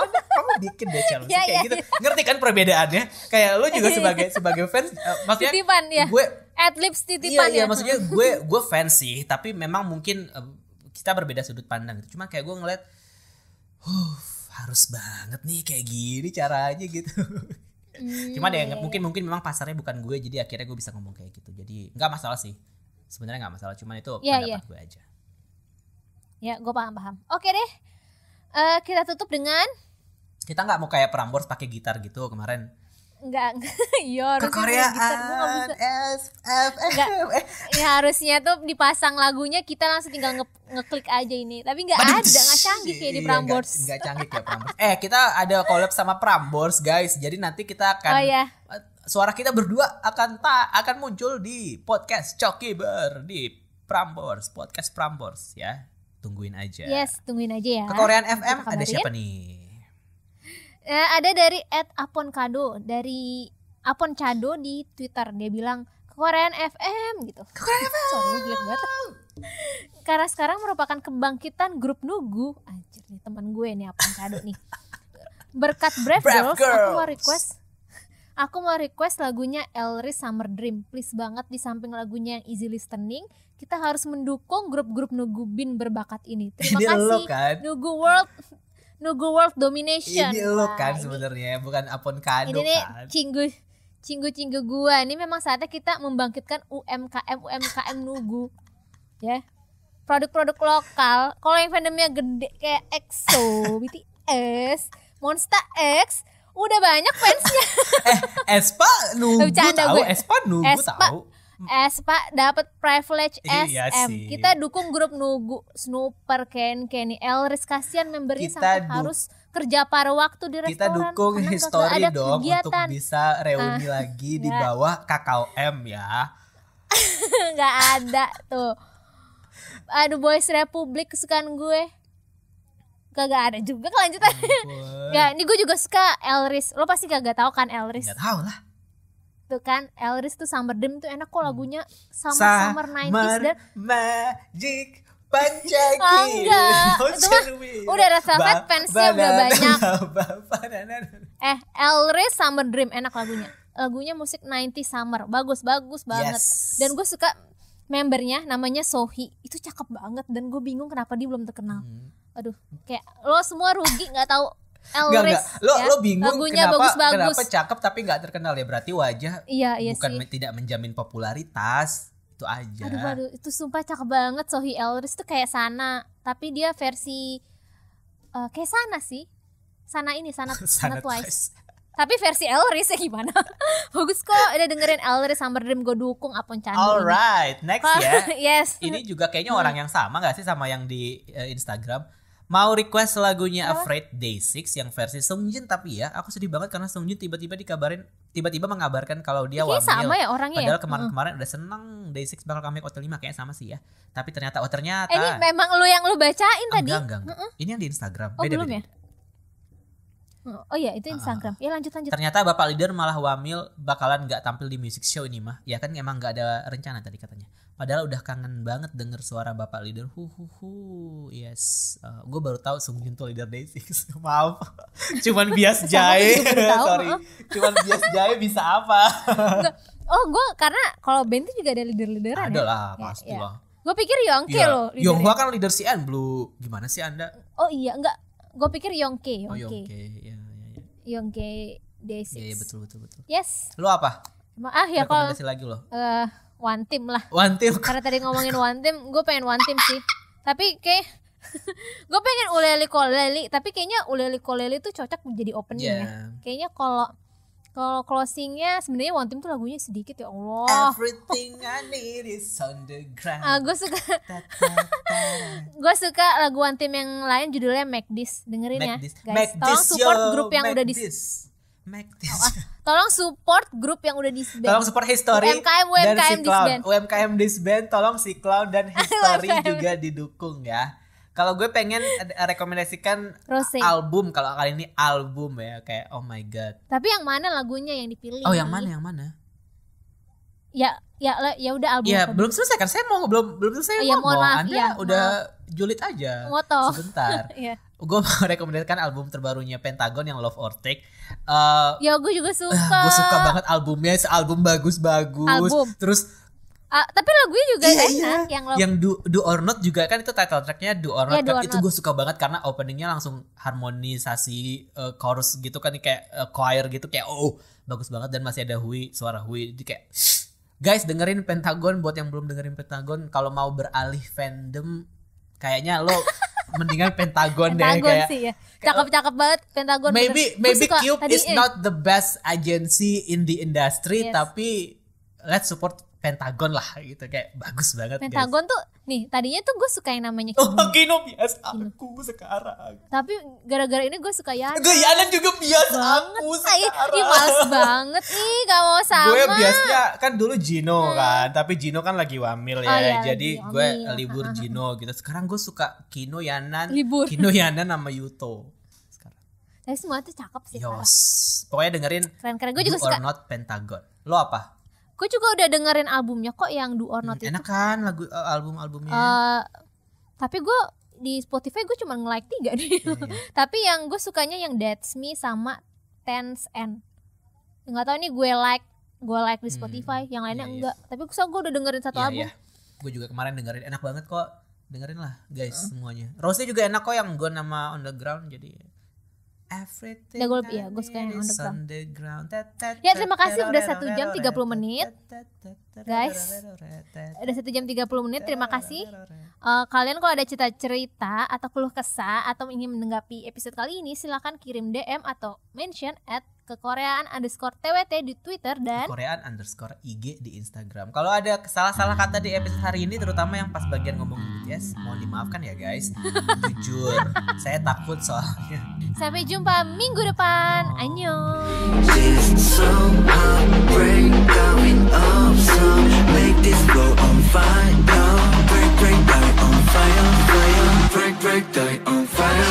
bikin deh challenge Ya, kayak ya, gitu. ya. Ngerti kan perbedaannya? Kayak lu juga sebagai fans, maksudnya Titipan ya. gue Adlibs titipan iya ya. maksudnya gue fans sih, tapi memang mungkin kita berbeda sudut pandang gitu. Cuma kayak gue ngeliat, harus banget nih kayak gini caranya gitu. Cuma deh mungkin memang pasarnya bukan gue, jadi akhirnya gue bisa ngomong kayak gitu. Jadi nggak masalah sih, sebenarnya nggak masalah. Cuman itu Iya, pendapat iya. gue aja. Ya, gue paham. Oke deh. Kita tutup dengan Kita nggak mau kayak Prambors pakai gitar gitu kemarin. enggak. Iya, harusnya main gitar. Gua nggak Kekoreaan bisa. Enggak. Ya harusnya tuh dipasang lagunya, kita langsung tinggal ngeklik aja ini. Tapi enggak ada, enggak canggih kayak di Prambors. Enggak canggih kayak Prambors. Kita ada collab sama Prambors guys. Jadi nanti kita akan Oh iya. suara kita berdua akan muncul di podcast Cokiber di Prambors, podcast Prambors ya. Tungguin aja. Yes, tungguin aja ya. Kekoreaan FM Kita ada kabarin. siapa nih? Ada dari @aponkado, dari Aponcado di Twitter. Dia bilang Korean FM gitu. Korean FM. Sorry, jelek banget. Karena sekarang merupakan kebangkitan grup Nugu. Anjir nih teman gue nih Aponcado nih. Berkat Brave Brave Girls, aku mau request lagunya Elris Summer Dream. Please banget, di samping lagunya yang easy listening, kita harus mendukung grup-grup Nugu Bin berbakat ini. Terima Ini kasih lo kan? Nugu World Domination. Ini lo kan Wah, ini- sebenarnya, bukan Aponkado ini nih kan. cinggu gua. Ini memang saatnya kita membangkitkan UMKM Nugu. Ya. Produk-produk lokal. Kalau yang fandomnya gede kayak EXO, BTS, Monsta X, udah banyak fansnya. Espa Nugu Bercanda tahu, gue. Espa Nugu Espa. tahu. Espa dapat privilege Iya SM. sih. Kita dukung grup Nugu, Snooper, Kenny, Elris, kasihan membernya Kita sampai harus kerja paruh waktu di Kita restoran. dukung karena nggak history ada dong untuk kegiatan. bisa reuni lagi di ya. bawah KKM ya. Nggak ada tuh. Aduh, Boys Republic kesukaan gue. Kagak ada juga kelanjutannya. Ya, ini gue juga suka Elris. Lo pasti kagak tahu kan Elris? Nggak tahu lah. Tuh kan Elris tuh Summer Dream tuh enak kok lagunya, summer 90s dan Magic Pancaki. Oh, enggak. Itu mah udah Red Velvet fansnya udah banyak. Elris Summer Dream enak lagunya. Lagunya musik 90s summer, bagus banget. Yes. Dan gue suka membernya namanya Sohee, itu cakep banget dan gue bingung kenapa dia belum terkenal. Aduh, kayak lo semua rugi nggak tahu Elris. Enggak. Lo bingung lagunya kenapa bagus-bagus. cakep tapi nggak terkenal ya, berarti wajah Iya bukan sih. tidak menjamin popularitas. Itu aja. Aduh, itu sumpah cakep banget Sohee Elris tuh kayak Sana, tapi dia versi kayak Sana sih. Sana Twice. Tapi versi Elris ya gimana? Bagus kok, udah dengerin Elris Summer Dream, gue dukung Aponcado. Alright, next ya. Yes. Ini juga kayaknya orang yang sama gak sih sama yang di Instagram. Mau request lagunya Afraid Day 6 yang versi Sungjin, tapi ya aku sedih banget karena Sungjin tiba-tiba mengabarkan kalau dia Kayaknya wamil. sama ya orangnya ya? Padahal kemarin udah seneng Day 6 bakal comeback Hotel 5, kayaknya sama sih ya. Tapi ternyata Ini memang lu yang lu bacain tadi? enggak. Ini yang di Instagram. Oh, Beda. belum ya? Oh iya, itu Instagram. Ya lanjut. Ternyata Bapak Leader malah wamil, bakalan gak tampil di music show ini mah. Ya kan emang gak ada rencana tadi katanya. Padahal udah kangen banget denger suara Bapak Leader. Yes. Gue baru tahu Sungjin tuh leader Day 6. Maaf. Cuman bias jahe. juga baru tahu, Sorry. Cuman bias jahe bisa apa? Oh, gue karena kalau band itu juga ada leader-leaderan Ada ya? lah, pasti lah. Gue pikir Yongke Iya. loh leadernya. Yonghwa kan leader CN Blue. Gimana sih Anda? Oh iya, enggak. Gue pikir Yongke. Oh Yongke. Ya. Yongke Day6. Iya betul. Yes. Lu apa? Ya kalau Rekomendasi lagi lo. One Team lah. One Team. Karena tadi ngomongin One Team, gue pengen One Team sih. Tapi kayak gue pengen Uleli Koleli, tapi kayaknya Uleli Koleli tuh cocok menjadi opening ya. Kayaknya kalau closingnya sebenarnya One Team tuh lagunya sedikit ya Allah. Everything I need is on the ground. Gue suka lagu One Team yang lain judulnya Make This, dengerin ya guys. Tolong support grup yang udah di Tolong support grup yang udah disband. Tolong support History UMKM disband. UMKM disband, tolong si Clown dan History juga didukung ya. Kalau gue pengen rekomendasikan Rose. album, kalau kali ini album ya, kayak oh my god. Tapi yang mana lagunya yang dipilih? Oh yang mana? Ya udah album. Iya, belum selesai kan? Saya mau belum selesai Iya, ngomong. mohon maaf, Anda iya, udah julid aja. Ngotoh. Sebentar. Iya. Gue mau rekomendasikan album terbarunya Pentagon yang Love or Take. Ya gue juga suka. Gue suka banget albumnya, album bagus-bagus. Album. Terus Tapi lagunya juga enak yang Do or Not juga kan itu title tracknya Do or Not Iya, Do kan or itu Not. gue suka banget karena openingnya langsung harmonisasi chorus gitu kan kayak choir gitu kayak bagus banget dan masih ada suara Hui jadi kayak guys dengerin Pentagon buat yang belum dengerin Pentagon kalau mau beralih fandom kayaknya lo mendingan Pentagon deh Pentagon kayak sih ya. Cakep-cakep banget Pentagon. maybe Cube is not the best agency in the industry Yes. tapi let's support Pentagon lah gitu kayak bagus banget Pentagon tuh nih tadinya tuh gue suka yang namanya guys. Kino. Kino bias aku sekarang. Tapi gara-gara ini gue suka Yana. Gue Yana juga bias banget. aku Ih, sekarang. males banget nih gak mau sama. Gue biasanya kan dulu Gino kan, tapi Gino kan lagi wamil ya, Oh, iya, jadi lagi gue wamil. libur Gino gitu. Sekarang gue suka Kino Yanan, Libur. Kino Yanan sama Yuto. Sekarang. Tapi semua tuh cakep sih. Yos, pokoknya dengerin Keren-keren. Gue juga Do or suka. Not Pentagon. Lo apa? Gue juga udah dengerin albumnya kok yang Do or Not itu. Enak kan lagu album-albumnya? Tapi gue di Spotify gue cuma nge-like 3 nih. Tapi yang gue sukanya yang That's Me sama Tense End. Nggak tahu nih gue like di Spotify, yang lainnya enggak. Tapi gue udah dengerin satu album. Gue juga kemarin dengerin enak banget kok. Dengerin lah guys semuanya. Rose juga enak kok yang Gone sama Underground jadi everything. Ya, gue suka yang is Underground. underground. Ya, terima kasih udah 1 jam 30 menit. Guys, udah 1 jam 30 menit. Terima kasih. Kalian kalau ada cerita atau keluh kesah atau ingin menanggapi episode kali ini, silakan kirim DM atau mention @kekoreaan_twt di Twitter dan Koreaan_IG di Instagram. Kalau ada salah-salah kata di episode hari ini, terutama yang pas bagian ngomong BTS, mohon dimaafkan ya guys. Jujur, saya takut soalnya. sampai jumpa minggu depan. Annyeong. This song heartbreak going up, so make this world on fire. Break, break, die on fire, fire. Break, break, die on fire.